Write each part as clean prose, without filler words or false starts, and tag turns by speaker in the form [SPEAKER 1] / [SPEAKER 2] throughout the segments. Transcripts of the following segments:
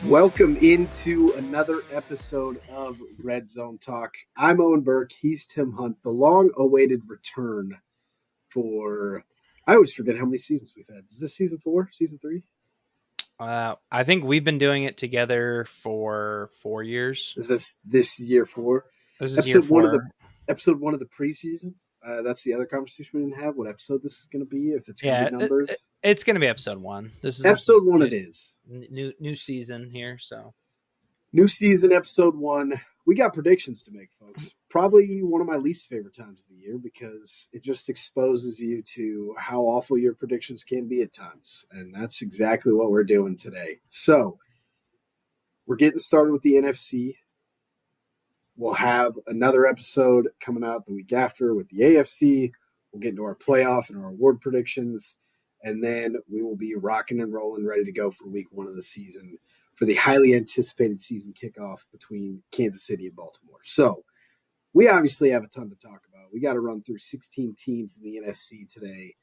[SPEAKER 1] Welcome into another episode of Red Zone Talk. I'm Owen Burke. He's Tim Hunt. The long-awaited return for, I always forget how many seasons we've had. Is this season 4? Season 3?
[SPEAKER 2] I think we've been doing it together for 4 years.
[SPEAKER 1] Is this year 4?
[SPEAKER 2] This is year 4.
[SPEAKER 1] Episode 1 of the preseason. That's the other conversation we didn't have. What episode this is going to be? If it's going to be numbered.
[SPEAKER 2] It's going to be episode 1. This is
[SPEAKER 1] episode 1. It is
[SPEAKER 2] new season here. So
[SPEAKER 1] new season, episode 1. We got predictions to make, folks. Probably one of my least favorite times of the year because it just exposes you to how awful your predictions can be at times. And that's exactly what we're doing today. So we're getting started with the NFC. We'll have another episode coming out the week after with the AFC. We'll get into our playoff and our award predictions. And then we will be rocking and rolling, ready to go for week 1 of the season for the highly anticipated season kickoff between Kansas City and Baltimore. So we obviously have a ton to talk about. We got to run through 16 teams in the NFC today.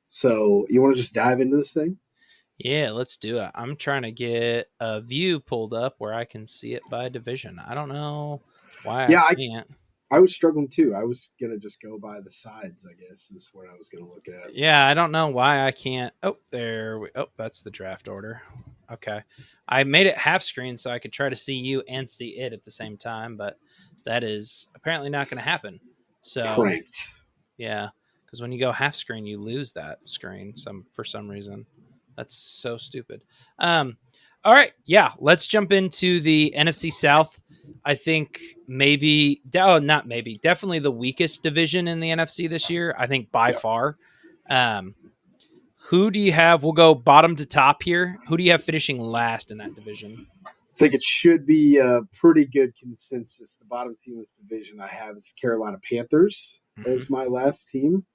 [SPEAKER 1] So you want to just dive into this thing?
[SPEAKER 2] Yeah, let's do it. I'm trying to get a view pulled up where I can see it by division. I don't know why I can't.
[SPEAKER 1] I was struggling too. I was going to just go by the sides, I guess, is what I was going to look at.
[SPEAKER 2] Yeah, I don't know why I can't. Oh, that's the draft order. Okay. I made it half screen so I could try to see you and see it at the same time, but that is apparently not going to happen. So
[SPEAKER 1] Pranked.
[SPEAKER 2] Yeah, because when you go half screen, you lose that screen for some reason. That's so stupid. All right, yeah, let's jump into the NFC South. I think definitely the weakest division in the NFC this year. I think by far. Who do you have? We'll go bottom to top here. Who do you have finishing last in that division?
[SPEAKER 1] I think it should be a pretty good consensus. The bottom team in this division I have is Carolina Panthers as my last team.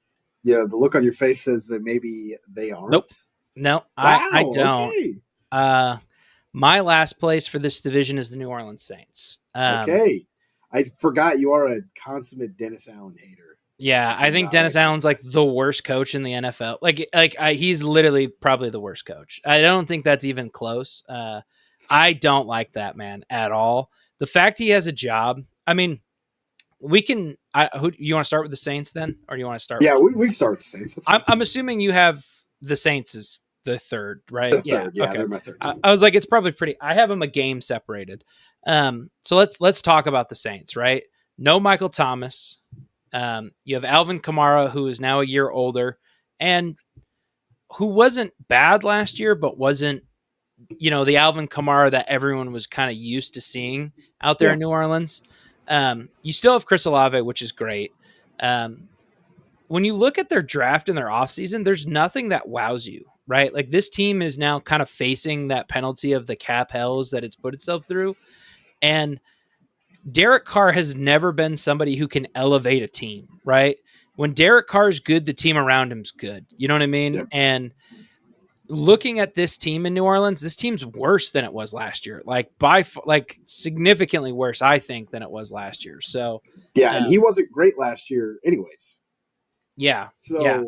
[SPEAKER 1] Yeah, the look on your face says that maybe they aren't.
[SPEAKER 2] Nope. No, wow, I don't. Okay. My last place for this division is the New Orleans Saints.
[SPEAKER 1] Okay. I forgot you are a consummate Dennis Allen hater.
[SPEAKER 2] Yeah, I think Dennis Allen's like the worst coach in the NFL. He's literally probably the worst coach. I don't think that's even close. I don't like that man at all. The fact he has a job. I mean, we can. You want to start with the Saints then, or do you want to start?
[SPEAKER 1] Yeah, we start with the Saints.
[SPEAKER 2] I'm assuming you have the Saints as the third, right?
[SPEAKER 1] The third, yeah, okay. They're my third.
[SPEAKER 2] I was like, it's probably pretty. I have them a game separated. So let's talk about the Saints, right? No Michael Thomas. You have Alvin Kamara, who is now a year older and who wasn't bad last year, but wasn't, the Alvin Kamara that everyone was kind of used to seeing out there in New Orleans. You still have Chris Olave, which is great. When you look at their draft and their offseason, there's nothing that wows you, right? Like this team is now kind of facing that penalty of the cap hells that it's put itself through. And Derek Carr has never been somebody who can elevate a team, right? When Derek Carr is good, the team around him is good. You know what I mean? Yep. And looking at this team in New Orleans, this team's worse than it was last year. Significantly worse, I think, than it was last year. So
[SPEAKER 1] yeah, and he wasn't great last year anyways.
[SPEAKER 2] Yeah.
[SPEAKER 1] So
[SPEAKER 2] yeah.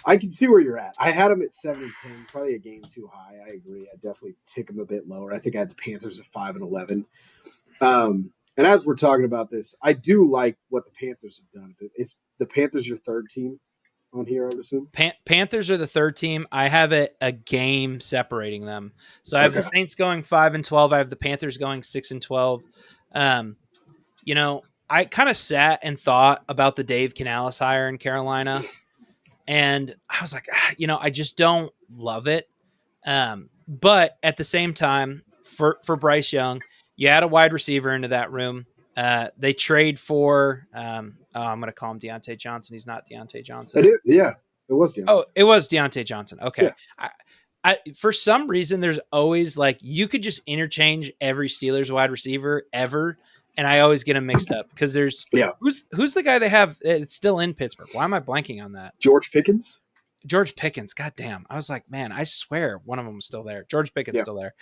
[SPEAKER 1] I can see where you're at. I had him at 7-10, probably a game too high. I agree. I definitely take him a bit lower. I think I had the Panthers at 5-11. And as we're talking about this, I do like what the Panthers have done. Is the Panthers your third team on here, I would assume?
[SPEAKER 2] Panthers are the third team. I have a game separating them. So I have the Saints going 5-12. I have the Panthers going 6-12. I kind of sat and thought about the Dave Canales hire in Carolina. And I was like, I just don't love it. But at the same time, for Bryce Young, you add a wide receiver into that room. They trade for, I'm going to call him Deontay Johnson. He's not Deontay Johnson.
[SPEAKER 1] It was Deontay.
[SPEAKER 2] Oh, it was Deontay Johnson. Okay.
[SPEAKER 1] Yeah.
[SPEAKER 2] For some reason, there's always you could just interchange every Steelers wide receiver ever. And I always get them mixed up because who's the guy they have? It's still in Pittsburgh. Why am I blanking on that?
[SPEAKER 1] George Pickens.
[SPEAKER 2] God damn. I was like, man, I swear one of them was still there. George Pickens still there.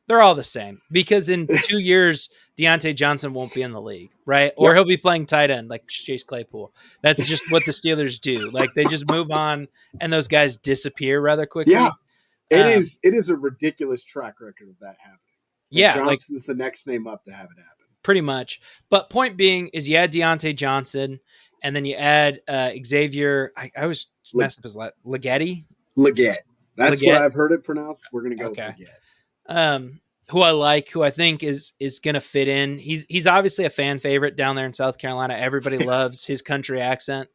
[SPEAKER 2] They're all the same because in 2 years, Deontay Johnson won't be in the league, right? Or he'll be playing tight end like Chase Claypool. That's just what the Steelers do. They just move on and those guys disappear rather quickly.
[SPEAKER 1] Yeah. It is a ridiculous track record of that happening. And
[SPEAKER 2] Yeah, like
[SPEAKER 1] Johnson's the next name up to have it happen.
[SPEAKER 2] pretty much. But point being is you add Deontay Johnson, and then you add Xavier. I always mess up his Leggetti.
[SPEAKER 1] Leggett. That's what
[SPEAKER 2] Leggett.
[SPEAKER 1] I've heard it pronounced. We're going to go with
[SPEAKER 2] Okay.
[SPEAKER 1] Leggett.
[SPEAKER 2] Who I like, who I think is going to fit in. He's obviously a fan favorite down there in South Carolina. Everybody loves his country accent.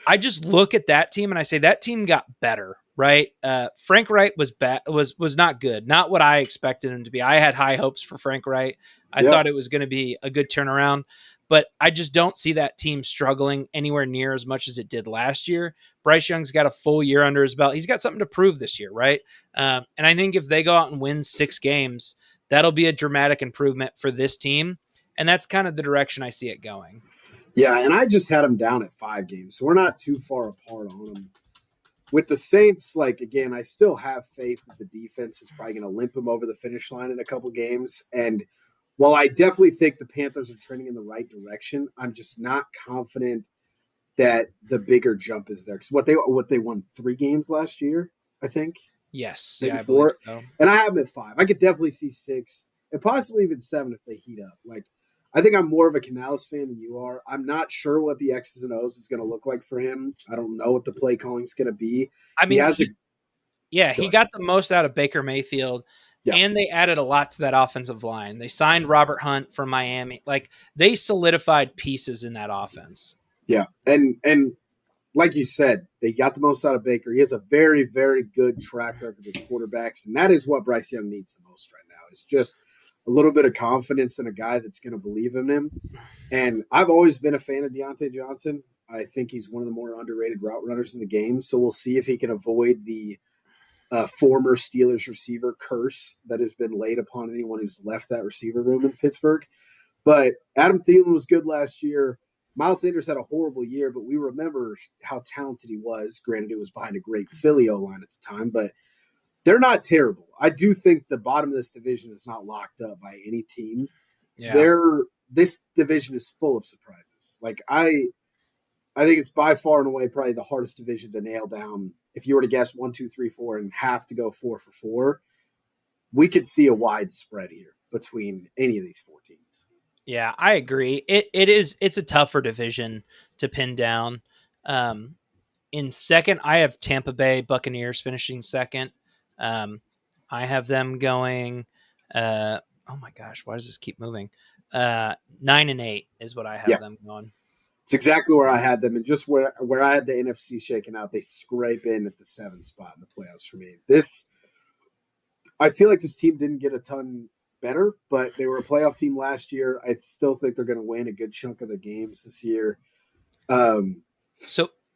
[SPEAKER 2] I just look at that team and I say that team got better, right? Frank Wright was not good, not what I expected him to be. I had high hopes for Frank Wright. I thought it was going to be a good turnaround, but I just don't see that team struggling anywhere near as much as it did last year. Bryce Young's got a full year under his belt. He's got something to prove this year, right? And I think if they go out and win 6 games, that'll be a dramatic improvement for this team. And that's kind of the direction I see it going.
[SPEAKER 1] Yeah, and I just had them down at 5 games, so we're not too far apart on them. With the Saints, like, again, I still have faith that the defense is probably going to limp them over the finish line in a couple games. And while I definitely think the Panthers are trending in the right direction, I'm just not confident that the bigger jump is there. Because what they won 3 games last year, I think.
[SPEAKER 2] Yes,
[SPEAKER 1] Maybe
[SPEAKER 2] yeah, I
[SPEAKER 1] 4.
[SPEAKER 2] believe so.
[SPEAKER 1] And I have them at 5. I could definitely see 6 and possibly even 7 if they heat up. Like, I think I'm more of a Canales fan than you are. I'm not sure what the X's and O's is going to look like for him. I don't know what the play calling is going to be.
[SPEAKER 2] I mean,
[SPEAKER 1] he
[SPEAKER 2] got the most out of Baker Mayfield, and they added a lot to that offensive line. They signed Robert Hunt from Miami. Like, they solidified pieces in that offense.
[SPEAKER 1] Yeah, and like you said, they got the most out of Baker. He has a very, very good track record with quarterbacks, and that is what Bryce Young needs the most right now. It's just a little bit of confidence in a guy that's going to believe in him. And I've always been a fan of Deontay Johnson. I think he's one of the more underrated route runners in the game. So we'll see if he can avoid the former Steelers receiver curse that has been laid upon anyone who's left that receiver room in Pittsburgh. But Adam Thielen was good last year. Miles Sanders had a horrible year, but we remember how talented he was. Granted, it was behind a great Philly O-line at the time, but they're not terrible. I do think the bottom of this division is not locked up by any team.
[SPEAKER 2] Yeah.
[SPEAKER 1] This division is full of surprises. Like, I think it's by far and away probably the hardest division to nail down. If you were to guess 1, 2, 3, 4 and have to go 4 for 4, we could see a wide spread here between any of these 4 teams.
[SPEAKER 2] Yeah, I agree. It's a tougher division to pin down. In second, I have Tampa Bay Buccaneers finishing second. I have them going. Oh my gosh, why does this keep moving? 9-8 is what I have them going.
[SPEAKER 1] It's exactly where I had them, and just where I had the NFC shaken out, they scrape in at the 7th spot in the playoffs for me. I feel like this team didn't get a ton better, but they were a playoff team last year. I still think they're going to win a good chunk of the games this year.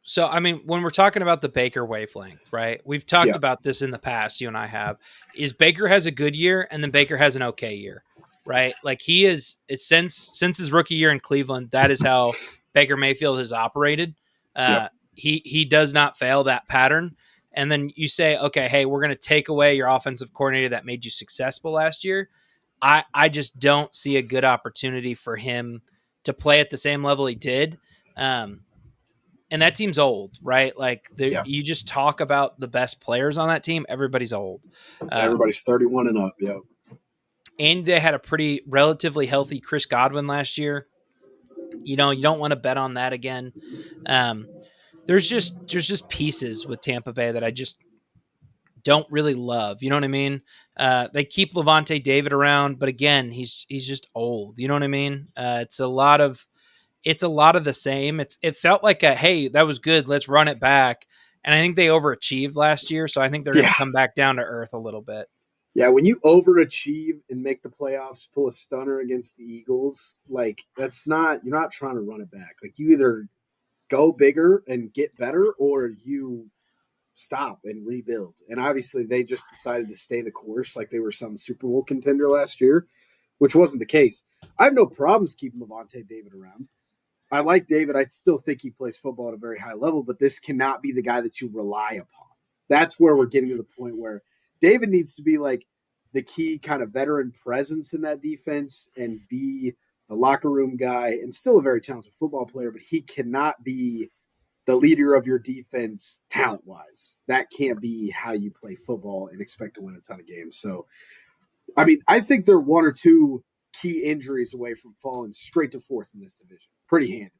[SPEAKER 2] So I mean, when we're talking about the Baker wavelength, right? We've talked about this in the past. You and I have. Is Baker has a good year, and then Baker has an okay year, right? Like it's since his rookie year in Cleveland, that is how Baker Mayfield has operated. He does not fail that pattern. And then you say, okay, hey, we're going to take away your offensive coordinator that made you successful last year. I just don't see a good opportunity for him to play at the same level he did. And that team's old, right? Like you just talk about the best players on that team. Everybody's old.
[SPEAKER 1] Everybody's 31 and up. Yep.
[SPEAKER 2] And they had a pretty relatively healthy Chris Godwin last year. You don't want to bet on that again. There's just pieces with Tampa Bay that I just don't really love. You know what I mean? They keep Levante David around, but again, he's just old. You know what I mean? It's a lot of the same. It felt like hey, that was good. Let's run it back. And I think they overachieved last year, so I think they're going to come back down to earth a little bit.
[SPEAKER 1] Yeah, when you overachieve and make the playoffs, pull a stunner against the Eagles, like you're not trying to run it back. Like you either go bigger and get better, or you stop and rebuild. And obviously they just decided to stay the course like they were some Super Bowl contender last year, which wasn't the case. I have no problems keeping Levante David around. I like David. I still think he plays football at a very high level, but this cannot be the guy that you rely upon. That's where we're getting to the point where David needs to be like the key kind of veteran presence in that defense and be the locker room guy, and still a very talented football player, but he cannot be the leader of your defense talent wise. That can't be how you play football and expect to win a ton of games. So, I mean, I think they're one or two key injuries away from falling straight to fourth in this division pretty handedly.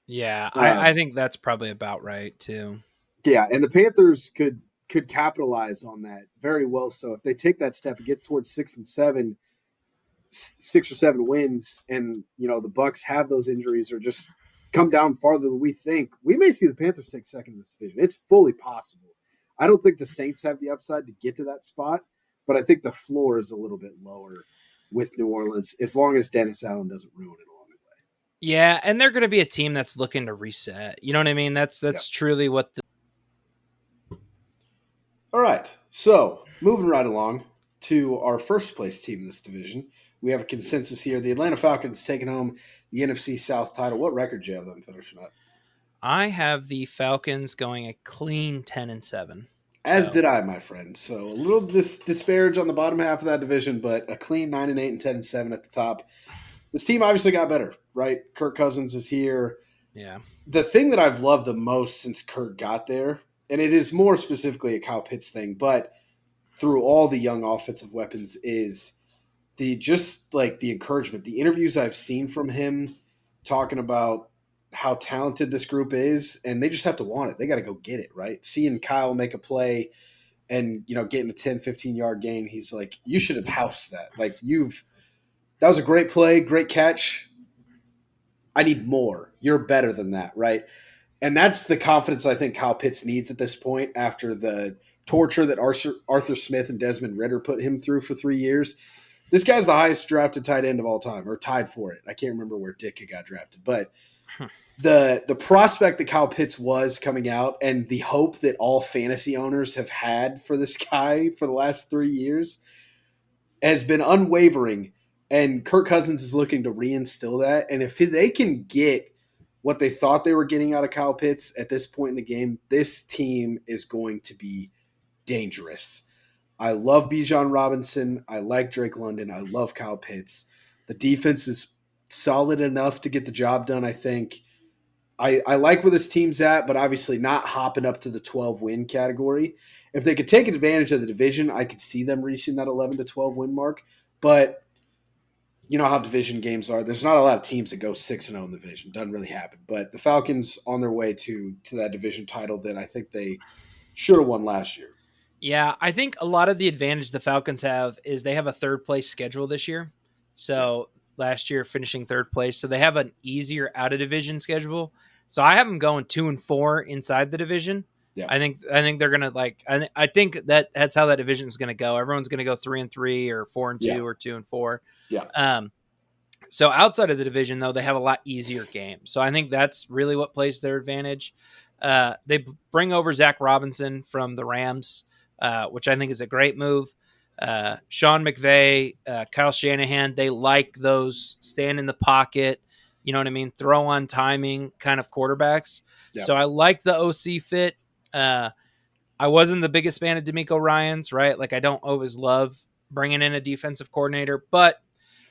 [SPEAKER 2] Yeah,
[SPEAKER 1] Uh,
[SPEAKER 2] I think that's probably about right too.
[SPEAKER 1] yeah, and the Panthers could capitalize on that very well. So if they take that step and get towards 6-7, 6 or 7 wins, and the Bucks have those injuries or just come down farther than we think, we may see the Panthers take second in this division. It's fully possible. I don't think the Saints have the upside to get to that spot, but I think the floor is a little bit lower with New Orleans as long as Dennis Allen doesn't ruin it along the way.
[SPEAKER 2] Yeah, and they're going to be a team that's looking to reset. You know what I mean? That's
[SPEAKER 1] Yeah.
[SPEAKER 2] truly what the
[SPEAKER 1] All right, so moving right along to our first place team in this division. We have a consensus here. The Atlanta Falcons taking home the NFC South title. What record do you have them finishing up?
[SPEAKER 2] I have the Falcons going a clean 10-7.
[SPEAKER 1] As did I, my friend. So a little disparage on the bottom half of that division, but a clean 9-8 and 10-7 at the top. This team obviously got better, right? Kirk Cousins is here.
[SPEAKER 2] Yeah.
[SPEAKER 1] The thing that I've loved the most since Kirk got there, and it is more specifically a Kyle Pitts thing, but through all the young offensive weapons, is the encouragement. The interviews I've seen from him talking about how talented this group is, and they just have to want it. They got to go get it, right? Seeing Kyle make a play and getting a 10, 15-yard gain, he's like, you should have housed that. That was a great play, great catch. I need more. You're better than that, right? And that's the confidence I think Kyle Pitts needs at this point after the torture that Arthur Smith and Desmond Ridder put him through for 3 years. This guy's the highest drafted tight end of all time, or tied for it. I can't remember where Ditka got drafted, but the prospect that Kyle Pitts was coming out, and the hope that all fantasy owners have had for this guy for the last 3 years has been unwavering. And Kirk Cousins is looking to reinstill that. And if they can get what they thought they were getting out of Kyle Pitts at this point in the game, this team is going to be dangerous. I love Bijan Robinson. I like Drake London. I love Kyle Pitts. The defense is solid enough to get the job done, I think. I like where this team's at, but obviously not hopping up to the 12-win category. If they could take advantage of the division, I could see them reaching that 11 to 12 win mark. But you know how division games are. There's not a lot of teams that go 6-0 in the division. Doesn't really happen. But the Falcons on their way to that division title that I think they should have won last year.
[SPEAKER 2] Yeah, I think a lot of the advantage the Falcons have is they have a third place schedule this year. So last year finishing third place. So they have an easier out of division schedule. So I have them going 2-4 inside the division.
[SPEAKER 1] Yeah.
[SPEAKER 2] I think they're gonna I think that's how that division is gonna go. Everyone's gonna go 3-3 or 4-2 or 2-4.
[SPEAKER 1] Yeah.
[SPEAKER 2] So outside of the division though, they have a lot easier games. So I think that's really what plays their advantage. They bring over Zach Robinson from the Rams, which I think is a great move. Sean McVay, Kyle Shanahan, they like those stand in the pocket, you know what I mean, throw on timing kind of quarterbacks. Yep. So I like the OC fit. I wasn't the biggest fan of DeMeco Ryans, right? Like I don't always love bringing in a defensive coordinator, but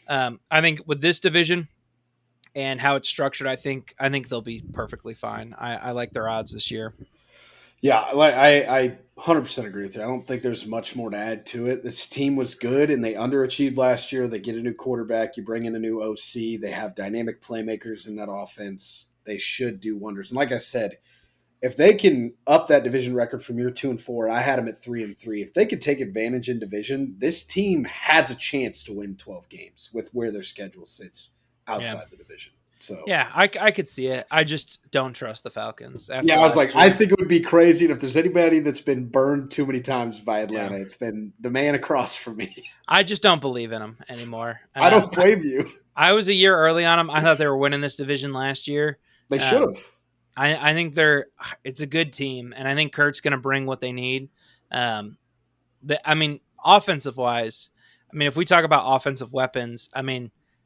[SPEAKER 2] I think with this division and how it's structured, I think they'll be perfectly fine. I like their odds this year.
[SPEAKER 1] Yeah, I 100% agree with you. I don't think there's much more to add to it. This team was good, and they underachieved last year. They get a new quarterback. You bring in a new OC. They have dynamic playmakers in that offense. They should do wonders. And like I said, if they can up that division record from year 2-4, I had them at 3-3. If they could take advantage in division, this team has a chance to win 12 games with where their schedule sits outside the division. So
[SPEAKER 2] yeah, I could see it. I just don't trust the Falcons.
[SPEAKER 1] I was like, I think it would be crazy. And if there's anybody that's been burned too many times by Atlanta, it's been the man across from me.
[SPEAKER 2] I just don't believe in them anymore.
[SPEAKER 1] I don't blame you.
[SPEAKER 2] I was a year early on them. I thought they were winning this division last year.
[SPEAKER 1] They should have.
[SPEAKER 2] I think it's a good team, and I think Kurt's going to bring what they need. Offensive wise, if we talk about offensive weapons,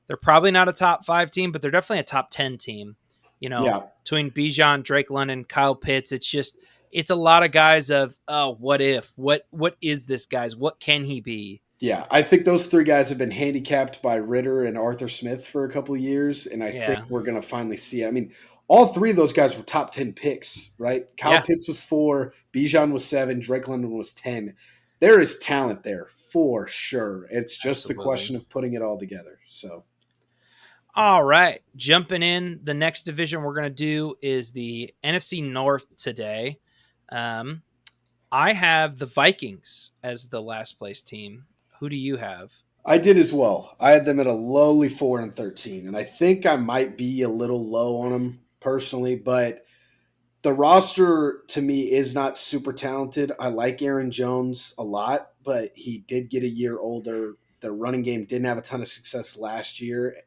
[SPEAKER 2] they're probably not a top 5 team, but they're definitely a top 10 team. Between Bijan, Drake London, Kyle Pitts, it's a lot of guys of, oh, what if? What is this guy's? What can he be?
[SPEAKER 1] Yeah, I think those three guys have been handicapped by Ritter and Arthur Smith for a couple of years, and I think
[SPEAKER 2] Yeah.
[SPEAKER 1] we're going to finally see it. I mean, all three of those guys were top 10 picks, right? Kyle
[SPEAKER 2] Yeah,
[SPEAKER 1] Pitts was 4, Bijan was 7, Drake London was 10. There is talent there for sure. It's just the
[SPEAKER 2] absolutely.
[SPEAKER 1] question of putting it all together. So,
[SPEAKER 2] All right. Jumping in, the next division we're going to do is the NFC North today. Um, I have the Vikings as the last place team. Who do you have?
[SPEAKER 1] I did as well. I had them at a lowly 4-13, and I think I might be a little low on them personally, but the roster to me is not super talented. I like Aaron Jones a lot, but he did get a year older. The running game didn't have a ton of success last year,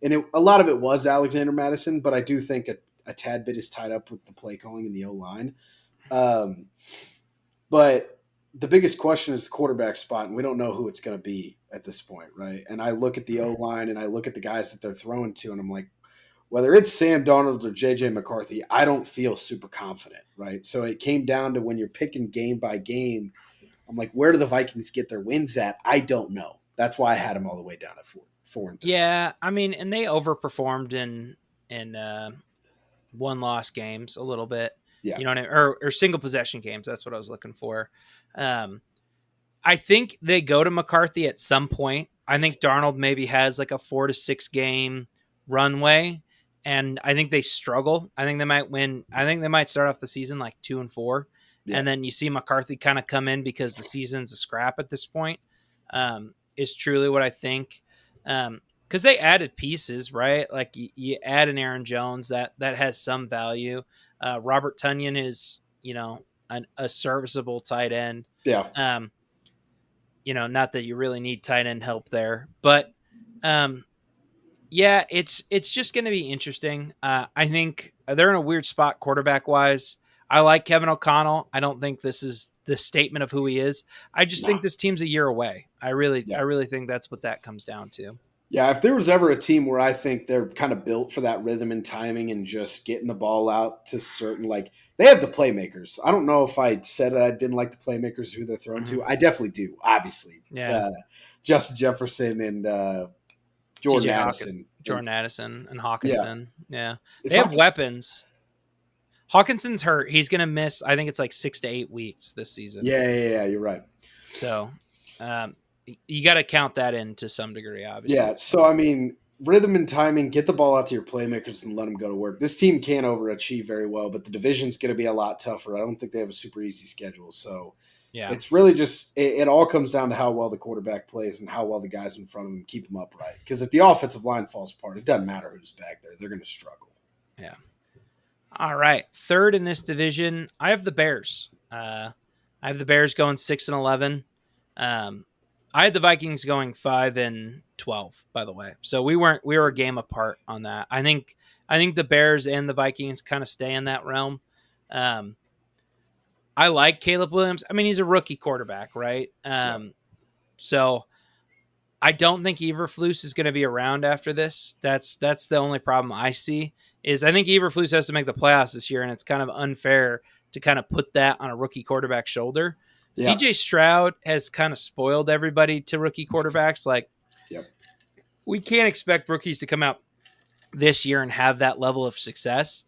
[SPEAKER 1] and a lot of it was Alexander Madison, but I do think a tad bit is tied up with the play calling and the O line. Um, but the biggest question is the quarterback spot, and we don't know who it's going to be at this point, right? And I look at the O line and I look at the guys that they're throwing to, and I'm like, whether it's Sam Darnold or JJ McCarthy, I don't feel super confident, right? So it came down to when you're picking game by game, I'm like, where do the Vikings get their wins at? I don't know. That's why I had them all the way down at 4-13.
[SPEAKER 2] Yeah, I mean, and they overperformed in one loss games a little bit.
[SPEAKER 1] Yeah,
[SPEAKER 2] You know what I mean? Or single possession games. That's what I was looking for. Um, I think they go to McCarthy at some point. I think Darnold maybe has like a 4 to 6 game runway, and I think they struggle. I think they might win. I think they might start off the season like 2-4,
[SPEAKER 1] yeah,
[SPEAKER 2] and then you see McCarthy kind of come in because the season's a scrap at this point. Is truly what I think. Because they added pieces, right? Like you add an Aaron Jones that has some value. Robert Tunyon is a serviceable tight end.
[SPEAKER 1] yeah.
[SPEAKER 2] Um, not that you really need tight end help there, but um, yeah, it's just going to be interesting. I think they're in a weird spot quarterback wise. I like Kevin O'Connell. I don't think this is the statement of who he is. I just think
[SPEAKER 1] Nah,
[SPEAKER 2] this team's a year away. I really,
[SPEAKER 1] yeah.
[SPEAKER 2] I really think that's what that comes down to.
[SPEAKER 1] Yeah, if there was ever a team where I think they're kind of built for that rhythm and timing and just getting the ball out to certain, like, they have the playmakers. I don't know if I said I didn't like the playmakers who they're thrown
[SPEAKER 2] Mhm.
[SPEAKER 1] to. I definitely do, obviously.
[SPEAKER 2] Yeah,
[SPEAKER 1] Justin Jefferson and Jordan
[SPEAKER 2] TJ Hawkins,
[SPEAKER 1] Addison. And
[SPEAKER 2] Jordan Addison, and
[SPEAKER 1] yeah,
[SPEAKER 2] Hawkinson. Yeah,
[SPEAKER 1] it's
[SPEAKER 2] they have
[SPEAKER 1] Hawkins.
[SPEAKER 2] weapons. Hawkinson's hurt. He's going to miss. I think it's like 6 to 8 weeks this season.
[SPEAKER 1] Yeah, you're right.
[SPEAKER 2] So, um, you got to count that in to some degree, obviously.
[SPEAKER 1] Yeah, so I mean, rhythm and timing, get the ball out to your playmakers and let them go to work. This team can overachieve very well, but the division's going to be a lot tougher. I don't think they have a super easy schedule. So
[SPEAKER 2] Yeah.
[SPEAKER 1] it's really just, it all comes down to how well the quarterback plays and how well the guys in front of him keep them upright. Because if the offensive line falls apart, it doesn't matter who's back there. They're going to struggle.
[SPEAKER 2] Yeah. All right. Third in this division, I have the Bears. I have the Bears going 6-11. Um, I had the Vikings going 5-12. By the way, so we were a game apart on that. I think the Bears and the Vikings kind of stay in that realm. Um, I like Caleb Williams. I mean, he's a rookie quarterback, right?
[SPEAKER 1] Yeah.
[SPEAKER 2] So I don't think Eberflus is going to be around after this. That's the only problem I see. Is I think Eberflus has to make the playoffs this year, and it's kind of unfair to kind of put that on a rookie quarterback's shoulder.
[SPEAKER 1] Yeah.
[SPEAKER 2] CJ Stroud has kind of spoiled everybody to rookie quarterbacks. Like,
[SPEAKER 1] Yep.
[SPEAKER 2] we can't expect rookies to come out this year and have that level of success.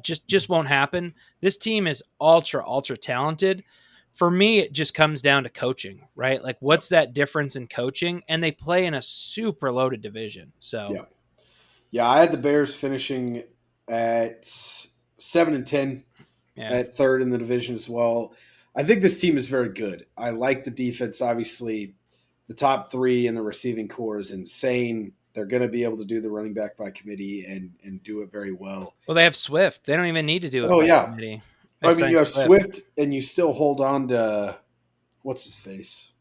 [SPEAKER 2] Just won't happen. This team is ultra talented. For me, it just comes down to coaching, right? Like,
[SPEAKER 1] Yep.
[SPEAKER 2] what's that difference in coaching? And they play in a super loaded division. So,
[SPEAKER 1] Yeah. Yeah. I had the Bears finishing at 7-10.
[SPEAKER 2] yeah.
[SPEAKER 1] At third in the division as well. I think this team is very good. I like the defense. Obviously, the top three in the receiving core is insane. They're going to be able to do the running back by committee and do it very well.
[SPEAKER 2] Well, they have Swift. They don't even need to do it
[SPEAKER 1] Oh,
[SPEAKER 2] by
[SPEAKER 1] yeah.
[SPEAKER 2] committee. They
[SPEAKER 1] I mean, you
[SPEAKER 2] signed
[SPEAKER 1] have
[SPEAKER 2] Swift.
[SPEAKER 1] Swift, and you still hold on to what's his face?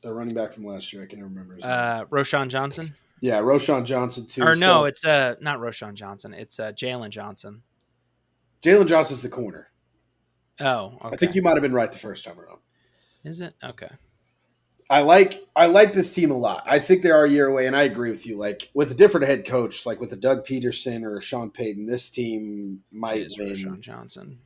[SPEAKER 1] The running back from last year. I can't remember his name.
[SPEAKER 2] Roshan Johnson.
[SPEAKER 1] Yeah, Roshan Johnson, too.
[SPEAKER 2] Or no,
[SPEAKER 1] So
[SPEAKER 2] it's not Roshan Johnson. It's Jalen Johnson.
[SPEAKER 1] Jalen Johnson's the corner.
[SPEAKER 2] Oh, okay.
[SPEAKER 1] I think you might have been right the first time around.
[SPEAKER 2] Is it? Okay.
[SPEAKER 1] I like this team a lot. I think they are a year away, and I agree with you. Like, with a different head coach, like with a Doug Peterson or a Sean Payton, this team
[SPEAKER 2] It
[SPEAKER 1] might
[SPEAKER 2] is
[SPEAKER 1] win
[SPEAKER 2] Roshan Johnson.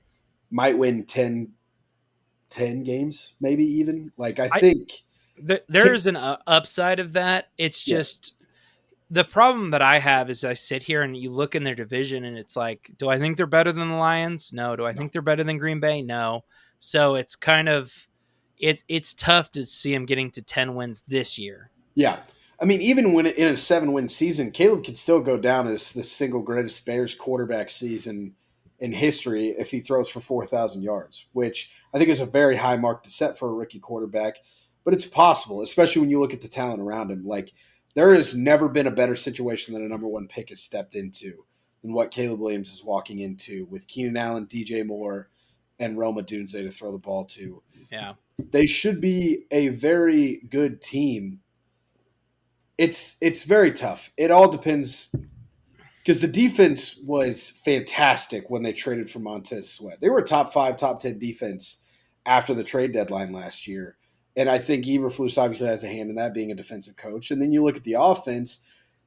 [SPEAKER 1] 10 games, maybe even. Like, I
[SPEAKER 2] I-
[SPEAKER 1] think
[SPEAKER 2] there is an upside of that. It's
[SPEAKER 1] Yeah,
[SPEAKER 2] just the problem that I have is I sit here and you look in their division and it's like, do I think they're better than the Lions? No. Do I
[SPEAKER 1] no.
[SPEAKER 2] think they're better than Green Bay? No. So it's kind of it's tough to see them getting to 10 wins this year.
[SPEAKER 1] Yeah. I mean, even when in a 7-win season, Caleb could still go down as the single greatest Bears quarterback season in history if he throws for 4,000 yards, which I think is a very high mark to set for a rookie quarterback. But it's possible, especially when you look at the talent around him. Like, there has never been a better situation that a number one pick has stepped into than what Caleb Williams is walking into with Keenan Allen, DJ Moore, and Roma Dunze to throw the ball to.
[SPEAKER 2] Yeah.
[SPEAKER 1] They should be a very good team. It's very tough. It all depends because the defense was fantastic when they traded for Montez Sweat. They were a top 5, top 10 defense after the trade deadline last year. And I think Eberflus obviously has a hand in that, being a defensive coach. And then you look at the offense,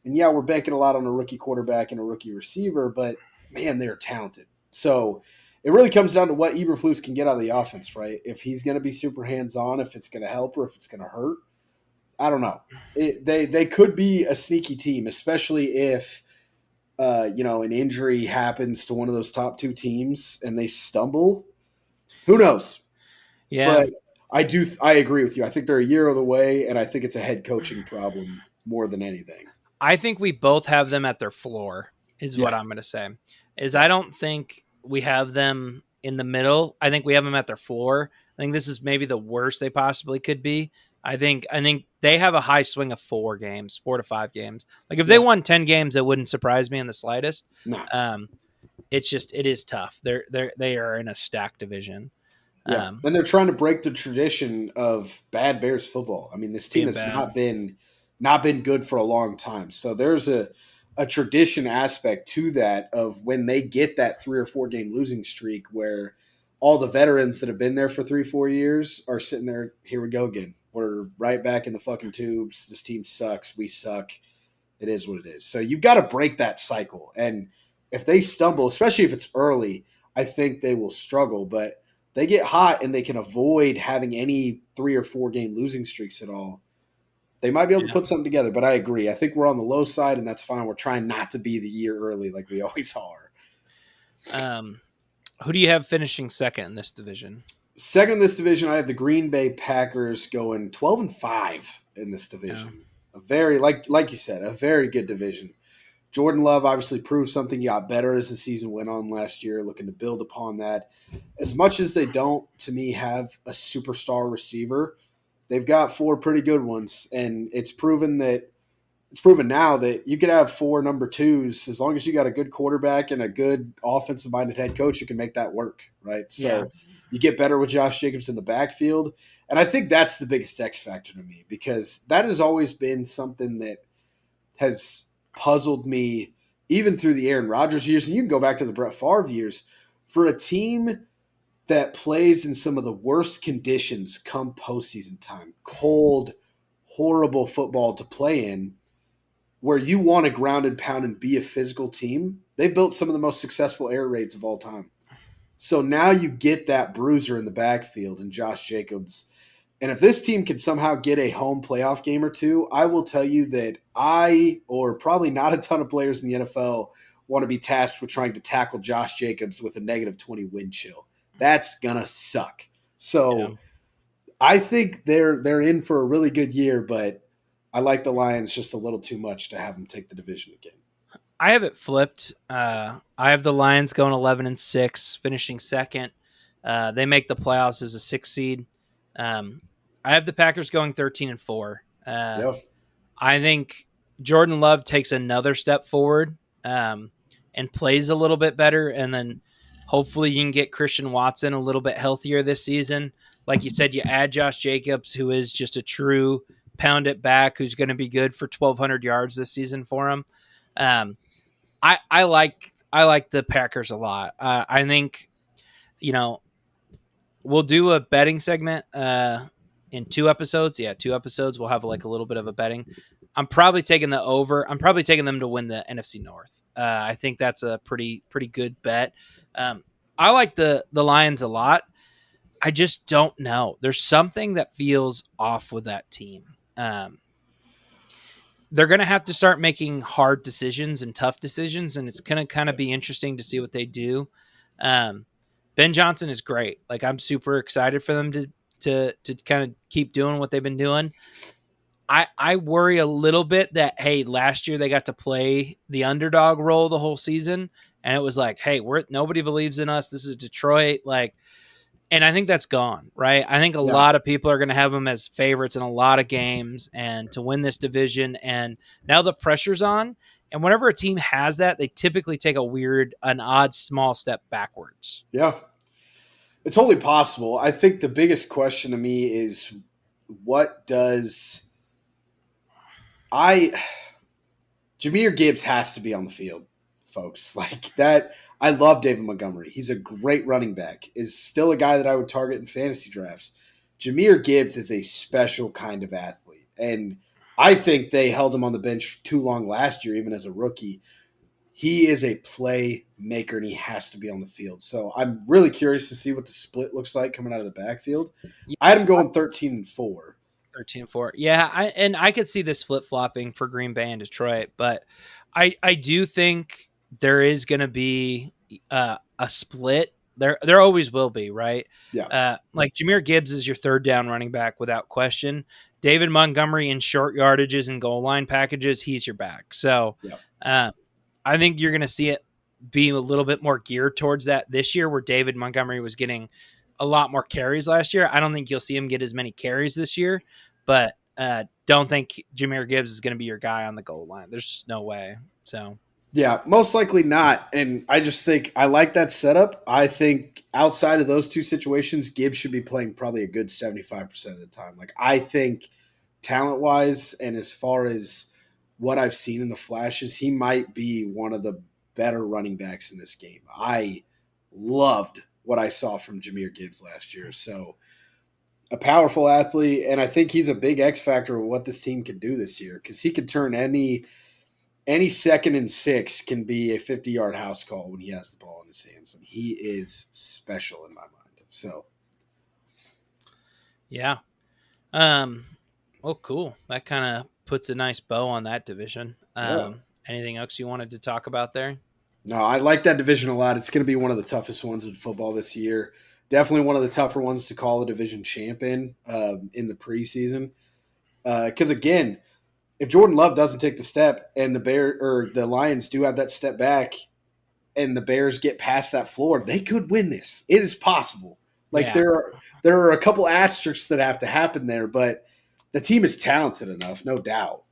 [SPEAKER 1] and yeah, we're banking a lot on a rookie quarterback and a rookie receiver, but man, they're talented. So it really comes down to what Eberflus can get out of the offense, right? If he's going to be super hands-on, if it's going to help or if it's going to hurt. I don't know. They could be a sneaky team, especially if an injury happens to one of those top 2 teams and they stumble. Who knows?
[SPEAKER 2] Yeah.
[SPEAKER 1] But I agree with you. I think they're a year of the way, and I think it's a head coaching problem more than anything.
[SPEAKER 2] I think we both have them at their floor, is what
[SPEAKER 1] Yeah.
[SPEAKER 2] I'm going to say. I don't think we have them in the middle. I think we have them at their floor. I think this is maybe the worst they possibly could be. I think they have a high swing of 4 to 5 games. Like if they
[SPEAKER 1] Yeah.
[SPEAKER 2] won 10 games, it wouldn't surprise me in the slightest.
[SPEAKER 1] No.
[SPEAKER 2] It is tough. They are in a stacked division.
[SPEAKER 1] Yeah. And they're trying to break the tradition of bad Bears football. I mean, this team has not been good for a long time. So there's a tradition aspect to that of when they get that 3 or 4 game losing streak where all the veterans that have been there for 3-4 years are sitting there, here we go again. We're right back in the fucking tubes. This team sucks. We suck. It is what it is. So you've got to break that cycle. And if they stumble, especially if it's early, I think they will struggle. But they get hot and they can avoid having any 3 or 4 game losing streaks at all. They might be able to put something together, but I agree. I think we're on the low side, and that's fine. We're trying not to be the year early like we always are.
[SPEAKER 2] Who do you have finishing second in this division?
[SPEAKER 1] Second in this division, I have the Green Bay Packers going 12-5 in this division. Yeah. A very, like you said, a very good division. Jordan Love obviously proved something. He got better as the season went on last year, looking to build upon that. As much as they don't, to me, have a superstar receiver, they've got 4 pretty good ones, and it's proven now that you could have 4 number 2s as long as you got a good quarterback and a good offensive-minded head coach. You can make that work, right? So you get better with Josh Jacobs in the backfield, and I think that's the biggest X factor to me because that has always been something that has puzzled me even through the Aaron Rodgers years, and you can go back to the Brett Favre years. For a team that plays in some of the worst conditions come postseason time, cold, horrible football to play in, where you want to ground and pound and be a physical team, they've built some of the most successful air raids of all time. So now you get that bruiser in the backfield and Josh Jacobs. And if this team can somehow get a home playoff game or 2, I will tell you that I, or probably not a ton of players in the NFL, want to be tasked with trying to tackle Josh Jacobs with a -20 wind chill. That's going to suck. So I think they're in for a really good year, but I like the Lions just a little too much to have them take the division again.
[SPEAKER 2] I have it flipped. I have the Lions going 11-6, finishing second. They make the playoffs as a 6 seed. I have the Packers going 13-4. I think Jordan Love takes another step forward and plays a little bit better, and then hopefully you can get Christian Watson a little bit healthier this season. Like you said, you add Josh Jacobs, who is just a true pound it back, who's going to be good for 1,200 yards this season for him. I like the Packers a lot. I think, we'll do a betting segment in 2 episodes. Yeah, 2 episodes. We'll have like a little bit of a betting. I'm probably taking the over. I'm probably taking them to win the NFC North. I think that's a pretty good bet. I like the Lions a lot. I just don't know. There's something that feels off with that team. Um, they're going to have to start making hard decisions and tough decisions, and it's going to kind of
[SPEAKER 1] Yeah.
[SPEAKER 2] be interesting to see what they do. Um, Ben Johnson is great. Like I'm super excited for them to kind of keep doing what they've been doing. I worry a little bit that hey, last year they got to play the underdog role the whole season, and it was like, hey, nobody believes in us. This is Detroit, like, and I think that's gone, right? I think a
[SPEAKER 1] Yeah.
[SPEAKER 2] lot of people are going to have them as favorites in a lot of games and to win this division. And now the pressure's on. And whenever a team has that, they typically take an odd small step backwards.
[SPEAKER 1] Yeah. It's totally possible. I think the biggest question to me is what does I Jameer Gibbs has to be on the field, folks. Like that. I love David Montgomery. He's a great running back. Is still a guy that I would target in fantasy drafts. Jameer Gibbs is a special kind of athlete, and I think they held him on the bench too long last year, even as a rookie. He is a playmaker, and he has to be on the field. So I'm really curious to see what the split looks like coming out of the backfield.
[SPEAKER 2] Yeah,
[SPEAKER 1] I had him going 13-4.
[SPEAKER 2] 13-4. Yeah, I could see this flip flopping for Green Bay and Detroit, but I do think there is going to be a split. There always will be, right?
[SPEAKER 1] Yeah,
[SPEAKER 2] Like Jameer Gibbs is your third down running back without question. David Montgomery in short yardages and goal line packages, he's your back. So
[SPEAKER 1] yeah.
[SPEAKER 2] uh, I think you're going to see it be a little bit more geared towards that this year, where David Montgomery was getting a lot more carries last year. I don't think you'll see him get as many carries this year, but don't think Jameer Gibbs is going to be your guy on the goal line. There's just no way. So
[SPEAKER 1] Yeah, most likely not. And I just think I like that setup. I think outside of those two situations, Gibbs should be playing probably a good 75% of the time. Like, I think talent wise, and as far as what I've seen in the flashes, he might be one of the better running backs in this game. I loved what I saw from Jameer Gibbs last year. So, a powerful athlete, and I think he's a big X factor of what this team can do this year because he could turn any second and 6 can be a 50-yard house call when he has the ball in his hands. And he is special in my mind. So,
[SPEAKER 2] yeah. Well, cool. That kind of puts a nice bow on that division.
[SPEAKER 1] yeah.
[SPEAKER 2] Anything else you wanted to talk about there?
[SPEAKER 1] No, I like that division a lot. It's going to be one of the toughest ones in football this year. Definitely one of the tougher ones to call a division champion in the preseason. Because, again, if Jordan Love doesn't take the step and the Lions do have that step back and the Bears get past that floor, they could win this. It is possible. Like
[SPEAKER 2] Yeah.
[SPEAKER 1] there are a couple asterisks that have to happen there, but the team is talented enough, no doubt.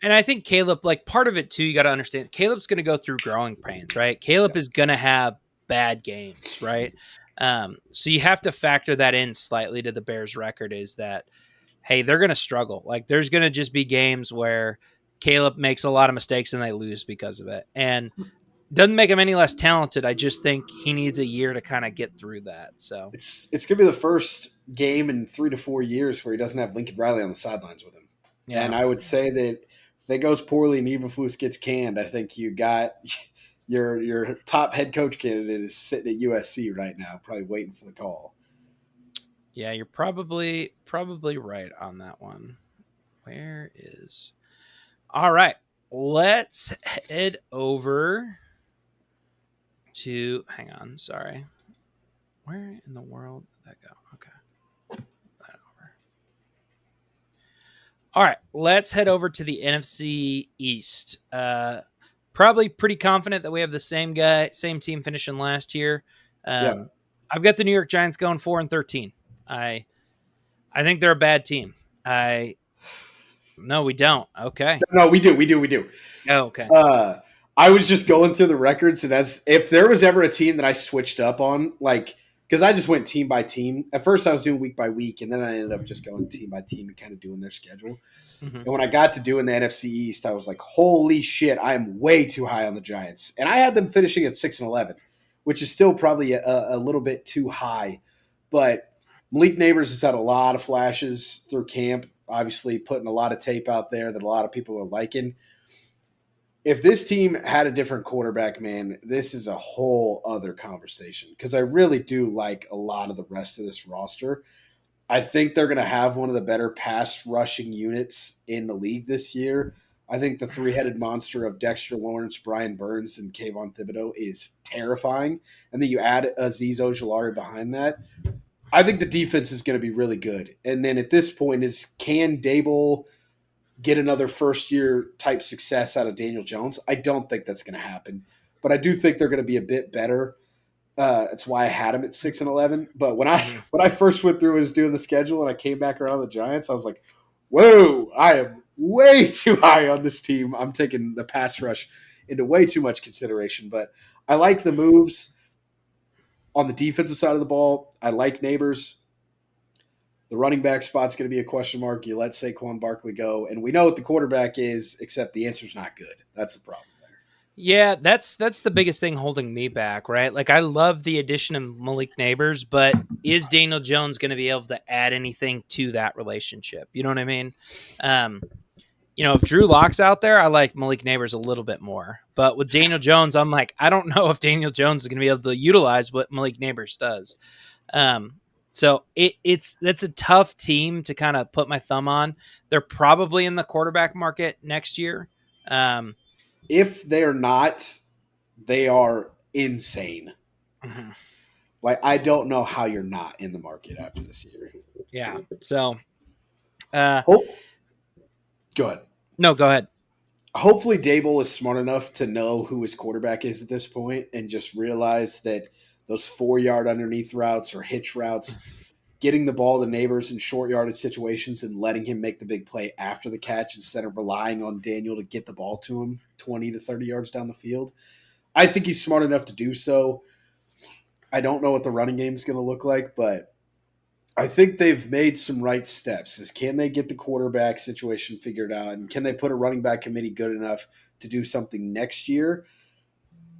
[SPEAKER 2] And I think Caleb, like part of it too, you got to understand Caleb's going to go through growing pains, right?
[SPEAKER 1] Yeah.
[SPEAKER 2] Caleb is going to have bad games, right? So you have to factor that in slightly to the Bears' record is that, hey, they're going to struggle. Like there's going to just be games where Caleb makes a lot of mistakes and they lose because of it. And doesn't make him any less talented. I just think he needs a year to kind of get through that. So
[SPEAKER 1] It's gonna be the first game in 3 to 4 years where he doesn't have Lincoln Riley on the sidelines with him.
[SPEAKER 2] yeah,
[SPEAKER 1] And I would say that if that goes poorly and Eberflus gets canned, I think you got your top head coach candidate is sitting at USC right now, probably waiting for the call.
[SPEAKER 2] yeah, you're probably right on that one. Where is All right, let's head over to. Hang on, sorry. Where in the world did that go? Okay, that over. All right, let's head over to the NFC East. Probably pretty confident that we have the same team finishing last year.
[SPEAKER 1] Yeah.
[SPEAKER 2] I've got the New York Giants going 4-13. I think they're a bad team. No, we don't. Okay.
[SPEAKER 1] No, we do.
[SPEAKER 2] Oh, okay.
[SPEAKER 1] I was just going through the records, and as if there was ever a team that I switched up on, like because I just went team by team. At first, I was doing week by week, and then I ended up just going team by team and kind of doing their schedule.
[SPEAKER 2] Mm-hmm.
[SPEAKER 1] And when I got to doing the NFC East, I was like, "Holy shit! I am way too high on the Giants," and I had them finishing at 6-11, which is still probably a little bit too high. But Malik Neighbors has had a lot of flashes through camp. Obviously, putting a lot of tape out there that a lot of people are liking. If this team had a different quarterback, man, this is a whole other conversation because I really do like a lot of the rest of this roster. I think they're going to have one of the better pass rushing units in the league this year. I think the three-headed monster of Dexter Lawrence, Brian Burns, and Kayvon Thibodeau is terrifying. And then you add Azeez Ojulari behind that. I think the defense is going to be really good. And then at this point is can Dable get another first-year type success out of Daniel Jones? I don't think that's going to happen. But I do think they're going to be a bit better. That's why I had him at 6-11. But when I
[SPEAKER 2] Mhm.
[SPEAKER 1] when I first went through and was doing the schedule and I came back around the Giants, I was like, "Whoa! I am way too high on this team. I'm taking the pass rush into way too much consideration." But I like the moves on the defensive side of the ball. I like Neighbors. The running back spot's going to be a question mark. You let Saquon Barkley go, and we know what the quarterback is, except the answer's not good. That's the problem there.
[SPEAKER 2] Yeah, that's the biggest thing holding me back, right? Like I love the addition of Malik Neighbors, but is Daniel Jones going to be able to add anything to that relationship? You know what I mean? Um, if Drew Lock's out there, I like Malik Neighbors a little bit more. But with Daniel Jones, I'm like, I don't know if Daniel Jones is going to be able to utilize what Malik Neighbors does. Um, so it's that's a tough team to kind of put my thumb on. They're probably in the quarterback market next year. Um,
[SPEAKER 1] If they're not, they are insane.
[SPEAKER 2] mhm.
[SPEAKER 1] Like I don't know how you're not in the market after this year.
[SPEAKER 2] Yeah. So, uh,
[SPEAKER 1] Hope go ahead.
[SPEAKER 2] no, go ahead.
[SPEAKER 1] Hopefully Dable is smart enough to know who his quarterback is at this point and just realize that those 4 yard underneath routes or hitch routes, getting the ball to Neighbors in short yardage situations and letting him make the big play after the catch instead of relying on Daniel to get the ball to him 20 to 30 yards down the field. I think he's smart enough to do so. I don't know what the running game is going to look like, but I think they've made some right steps. Is can they get the quarterback situation figured out, and can they put a running back committee good enough to do something next year?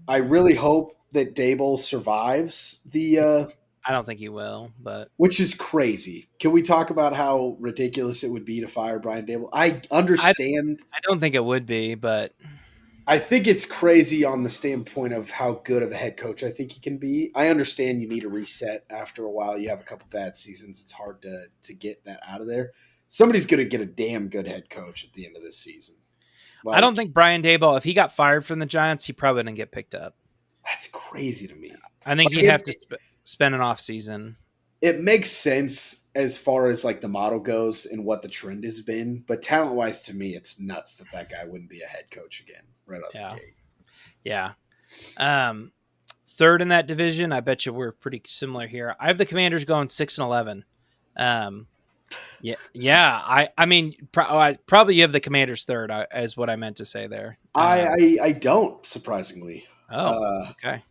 [SPEAKER 1] I really hope that Dable survives
[SPEAKER 2] I don't think he will, but
[SPEAKER 1] which is crazy. Can we talk about how ridiculous it would be to fire Brian Dable? I
[SPEAKER 2] I
[SPEAKER 1] understand.
[SPEAKER 2] I don't think it would be, but
[SPEAKER 1] I think it's crazy on the standpoint of how good of a head coach I think he can be. I understand you need a reset after a while. You have a couple bad seasons. It's hard to get that out of there. Somebody's going to get a damn good head coach at the end of this season.
[SPEAKER 2] I don't
[SPEAKER 1] Like,
[SPEAKER 2] think Brian Daboll, if he got fired from the Giants, he probably didn't get picked up.
[SPEAKER 1] that's crazy to me.
[SPEAKER 2] I think
[SPEAKER 1] Like
[SPEAKER 2] he'd have to
[SPEAKER 1] it,
[SPEAKER 2] spend an off season.
[SPEAKER 1] it makes sense as far as like the model goes and what the trend has been, but talent wise, to me, it's nuts that that guy wouldn't be a head coach again right out
[SPEAKER 2] Yeah,
[SPEAKER 1] the gate.
[SPEAKER 2] yeah. Um, third in that division, I bet you we're pretty similar here. I have the Commanders going 6-11. Um, yeah, yeah. I mean, probably you have the Commanders third, is what I meant to say there.
[SPEAKER 1] I don't surprisingly.
[SPEAKER 2] Oh,
[SPEAKER 1] Uh,
[SPEAKER 2] okay.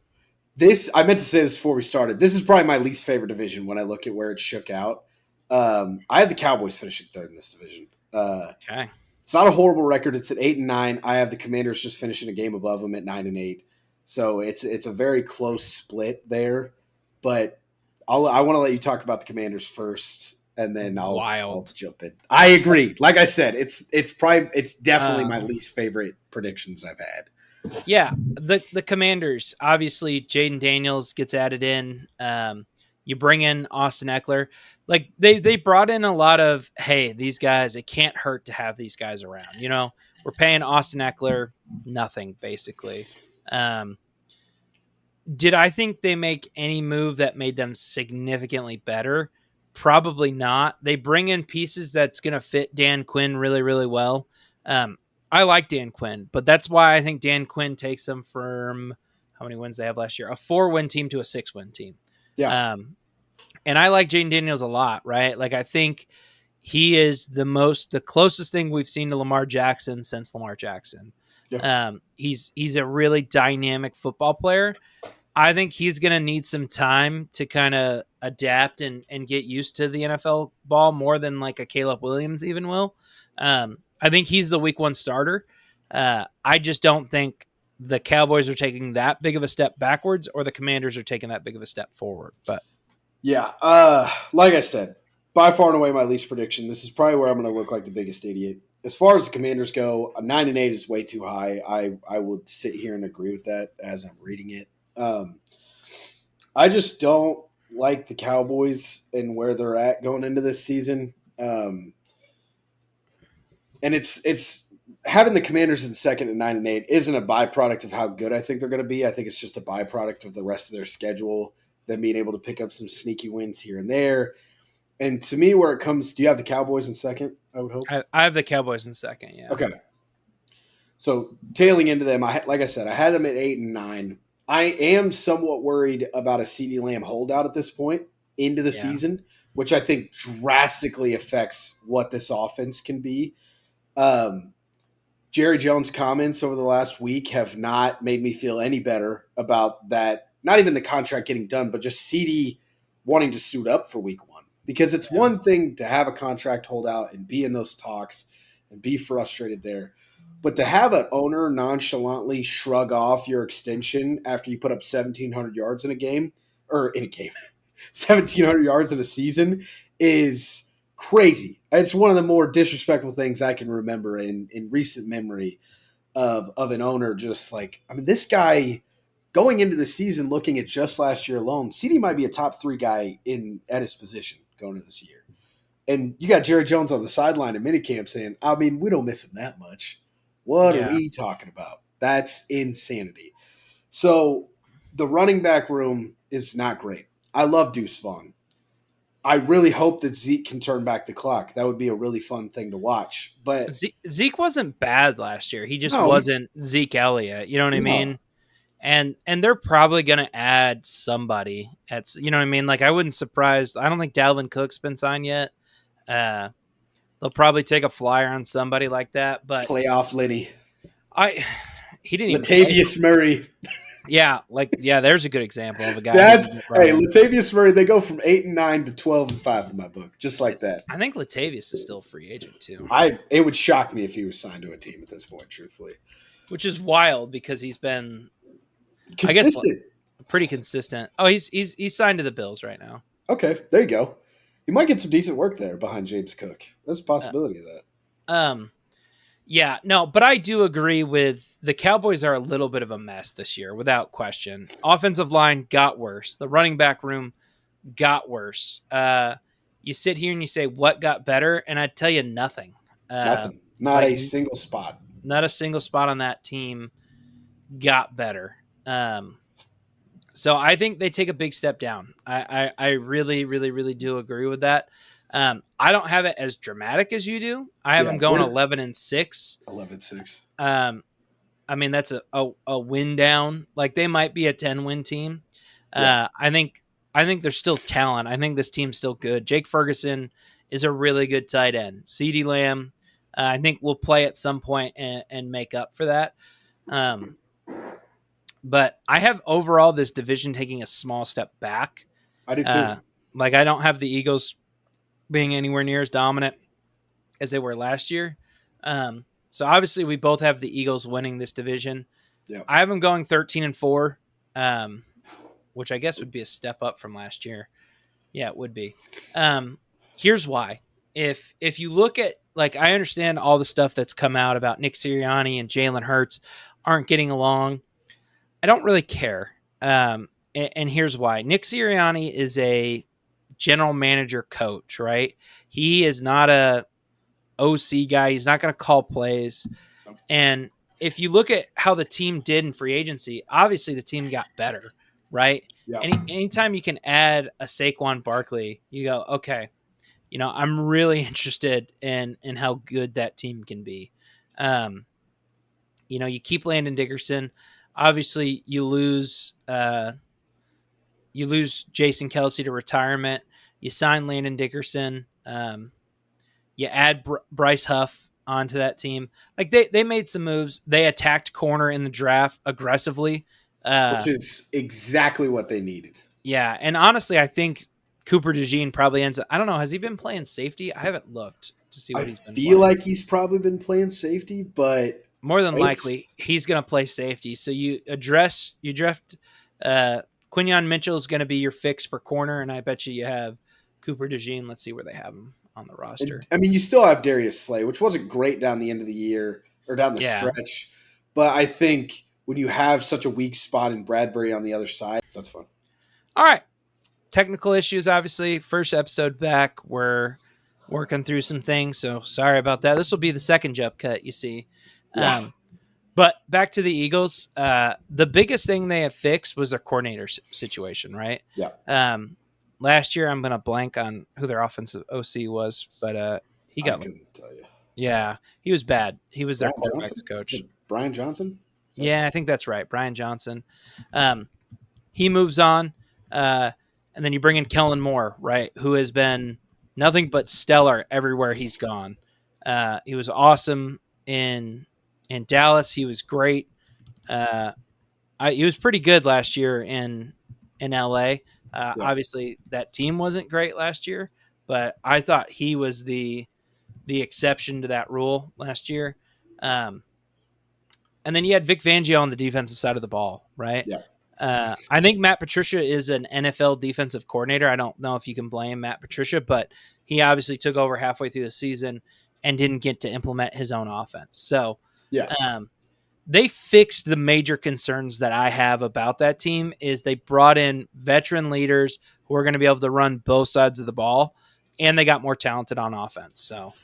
[SPEAKER 1] This I meant to say this before we started. This is probably my least favorite division when I look at where it shook out. I have the Cowboys finishing third in this division.
[SPEAKER 2] Okay.
[SPEAKER 1] It's not a horrible record. It's at 8-9. I have the Commanders just finishing a game above them at 9-8. So it's a very close split there. But I want to let you talk about the Commanders first, and then I'll
[SPEAKER 2] Wild.
[SPEAKER 1] jump in. I agree. Like I said, it's definitely
[SPEAKER 2] Uh,
[SPEAKER 1] my least favorite predictions I've had.
[SPEAKER 2] Yeah, the Commanders, obviously Jaden Daniels gets added in. You bring in Austin Eckler. Like they brought in a lot of, hey, these guys, it can't hurt to have these guys around. We're paying Austin Eckler nothing basically. Um, did I think they make any move that made them significantly better? Probably not. They bring in pieces that's going to fit Dan Quinn really, really well. Um, I like Dan Quinn, but that's why I think Dan Quinn takes them from how many wins they have last year? A 4-win team to a 6-win team.
[SPEAKER 1] Yeah.
[SPEAKER 2] Um, and I like Jaden Daniels a lot, right? Like I think he is the closest thing we've seen to Lamar Jackson since Lamar Jackson.
[SPEAKER 1] Yeah.
[SPEAKER 2] He's a really dynamic football player. I think he's going to need some time to kind of adapt and get used to the NFL ball more than like a Caleb Williams even will. I think he's the week one starter. I just don't think the Cowboys are taking that big of a step backwards or the Commanders are taking that big of a step forward. But
[SPEAKER 1] Yeah. Like I said, by far and away my least prediction. This is probably where I'm going to look like the biggest idiot. as far as the Commanders go, a 9-8 is way too high. I would sit here and agree with that as I'm reading it. I just don't like the Cowboys and where they're at going into this season. And it's having the Commanders in second at 9-8 isn't a byproduct of how good I think they're going to be. I think it's just a byproduct of the rest of their schedule, them being able to pick up some sneaky wins here and there. And to me, where it comes, do you have the Cowboys in second? I would hope.
[SPEAKER 2] I have the Cowboys in second. Yeah.
[SPEAKER 1] Okay. So tailing into them, like I said, I had them at 8-9. I am somewhat worried about a CeeDee Lamb holdout at this point into the
[SPEAKER 2] Yeah.
[SPEAKER 1] season, which I think drastically affects what this offense can be. Jerry Jones' comments over the last week have not made me feel any better about that. Not even the contract getting done, but just CD wanting to suit up for week one. Because it's one thing to have a contract holdout and be in those talks and be frustrated there. But to have an owner nonchalantly shrug off your extension after you put up 1,700 yards in a game, 1,700 yards in a season is crazy. It's one of the more disrespectful things I can remember in recent memory of an owner. Just like, I mean, this guy going into the season, looking at just last year alone, CD might be a top 3 guy at his position going into this year. And you got Jerry Jones on the sideline at minicamp saying, I mean, we don't miss him that much. What are we talking about? That's insanity. So the running back room is not great. I love Deuce Vaughn. I really hope that Zeke can turn back the clock. That would be a really fun thing to watch. But
[SPEAKER 2] Zeke wasn't bad last year. He just wasn't Zeke Elliott. You know what I mean? And they're probably going to add somebody. You know what I mean? Like, I wouldn't surprise. I don't think Dalvin Cook's been signed yet. They'll probably take a flyer on somebody like that. But
[SPEAKER 1] playoff Lenny.
[SPEAKER 2] He didn't
[SPEAKER 1] Latavius
[SPEAKER 2] even
[SPEAKER 1] Murray.
[SPEAKER 2] Yeah, there's a good example of a guy.
[SPEAKER 1] Latavius Murray. They go from 8-9 to 12-5 in my book, just like that.
[SPEAKER 2] I think Latavius is still a free agent too.
[SPEAKER 1] It would shock me if he was signed to a team at this point, truthfully.
[SPEAKER 2] Which is wild because he's been,
[SPEAKER 1] consistent.
[SPEAKER 2] I guess, pretty consistent. Oh, he's signed to the Bills right now.
[SPEAKER 1] Okay, there you go. He might get some decent work there behind James Cook. There's a possibility of that.
[SPEAKER 2] Yeah, no, but I do agree with the Cowboys are a little bit of a mess this year, without question. Offensive line got worse. The running back room got worse. You sit here and you say, what got better? And I tell you nothing.
[SPEAKER 1] Nothing. Not a single spot.
[SPEAKER 2] Not a single spot on that team got better. So I think they take a big step down. I really, really, really do agree with that. I don't have it as dramatic as you do. I have them going 11-6.
[SPEAKER 1] 11-6.
[SPEAKER 2] I mean, that's a win down. Like, they might be a 10-win team. I think there's still talent. I think this team's still good. Jake Ferguson is a really good tight end. CeeDee Lamb, I think will play at some point and make up for that. But I have overall this division taking a small step back.
[SPEAKER 1] I do too.
[SPEAKER 2] Like, I don't have the Eagles being anywhere near as dominant as they were last year. So obviously we both have the Eagles winning this division.
[SPEAKER 1] Yep.
[SPEAKER 2] I have them going 13-4, which I guess would be a step up from last year. Yeah, it would be. Here's why. If you look at, like, I understand all the stuff that's come out about Nick Sirianni and Jalen Hurts aren't getting along. I don't really care. And here's why. Nick Sirianni is a general manager coach, right? He is not a OC guy. He's not going to call plays. And if you look at how the team did in free agency, obviously the team got better, right?
[SPEAKER 1] Yep.
[SPEAKER 2] Anytime you can add a Saquon Barkley, you go, okay, I'm really interested in how good that team can be. You keep Landon Dickerson. Obviously, you lose Jason Kelce to retirement. You sign Landon Dickerson. You add Bryce Huff onto that team. Like, they made some moves. They attacked corner in the draft aggressively,
[SPEAKER 1] which is exactly what they needed.
[SPEAKER 2] Yeah, and honestly, I think Cooper DeJean probably ends up. I don't know. Has he been playing safety? I haven't looked to see what he's been.
[SPEAKER 1] I feel like he's probably been playing safety, but
[SPEAKER 2] more than likely he's going to play safety. So you draft Quinyon Mitchell is going to be your fix for corner, and I bet you have Cooper DeJean. Let's see where they have him on the roster.
[SPEAKER 1] And I mean, you still have Darius Slay, which wasn't great down the end of the year or down the
[SPEAKER 2] Yeah.
[SPEAKER 1] stretch. But I think when you have such a weak spot in Bradbury on the other side, that's fun.
[SPEAKER 2] All right. Technical issues, obviously. First episode back. We're working through some things, so sorry about that. This will be the second jump cut, you see.
[SPEAKER 1] Yeah.
[SPEAKER 2] But back to the Eagles. The biggest thing they have fixed was their coordinator situation, right?
[SPEAKER 1] Yeah.
[SPEAKER 2] Last year, I'm going to blank on who their offensive OC was, but he got.
[SPEAKER 1] I couldn't tell you.
[SPEAKER 2] Yeah, he was bad. He was their
[SPEAKER 1] Brian
[SPEAKER 2] quarterbacks
[SPEAKER 1] Johnson?
[SPEAKER 2] coach.
[SPEAKER 1] Brian Johnson?
[SPEAKER 2] Yeah, I think that's right. Brian Johnson. He moves on. And then you bring in Kellen Moore, right, who has been nothing but stellar everywhere he's gone. He was awesome in Dallas. He was great. He was pretty good last year in LA. Obviously, that team wasn't great last year, but I thought he was the exception to that rule last year. And then you had Vic Fangio on the defensive side of the ball, right?
[SPEAKER 1] Yeah.
[SPEAKER 2] I think Matt Patricia is an NFL defensive coordinator. I don't know if you can blame Matt Patricia, but he obviously took over halfway through the season and didn't get to implement his own offense. So, they fixed the major concerns that I have about that team. Is they brought in veteran leaders who are going to be able to run both sides of the ball, and they got more talented on offense. So.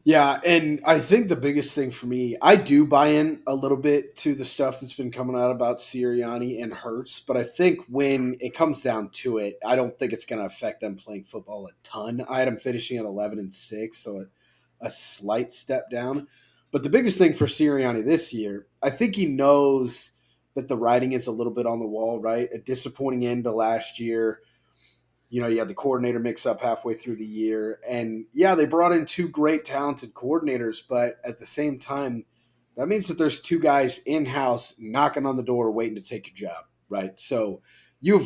[SPEAKER 1] Yeah, and I think the biggest thing for me, I do buy in a little bit to the stuff that's been coming out about Sirianni and Hurts, but I think when it comes down to it, I don't think it's going to affect them playing football a ton. I had them finishing at 11-6, so a slight step down. But the biggest thing for Sirianni this year, I think he knows that the writing is a little bit on the wall, right? A disappointing end to last year. You know, you had the coordinator mix up halfway through the year. And yeah, they brought in two great talented coordinators, but at the same time, that means that there's two guys in-house knocking on the door waiting to take your job, right? So you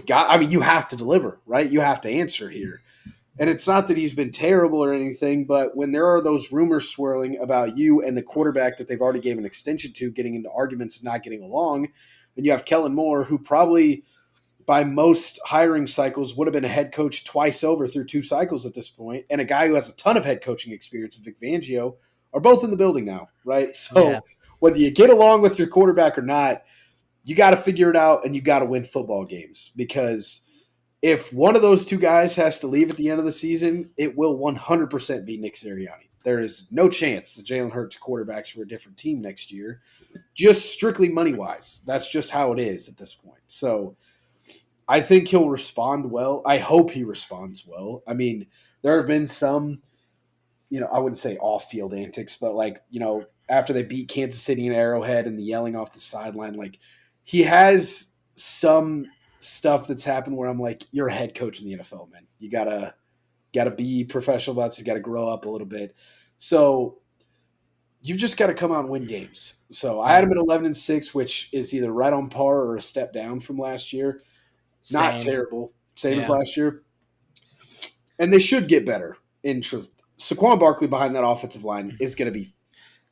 [SPEAKER 1] have to deliver, right? You have to answer here. And it's not that he's been terrible or anything, but when there are those rumors swirling about you and the quarterback that they've already given an extension to getting into arguments and not getting along, and you have Kellen Moore, who probably – by most hiring cycles would have been a head coach twice over through two cycles at this point, and a guy who has a ton of head coaching experience, Vic Fangio, are both in the building now, right? So whether you get along with your quarterback or not, you got to figure it out, and you got to win football games, because if one of those two guys has to leave at the end of the season, it will 100% be Nick Sirianni. There is no chance that Jalen Hurts quarterbacks for a different team next year, just strictly money-wise. That's just how it is at this point. So I think he'll respond well. I hope he responds well. I mean, there have been some, I wouldn't say off-field antics, but after they beat Kansas City in Arrowhead and the yelling off the sideline, he has some stuff that's happened where I'm like, you're a head coach in the NFL, man. You gotta be professional about this. You gotta grow up a little bit. So you've just got to come out and win games. So I had him at 11-6, which is either right on par or a step down from last year. Not terrible. Same as last year. And they should get better, in truth. Saquon Barkley behind that offensive line is going to be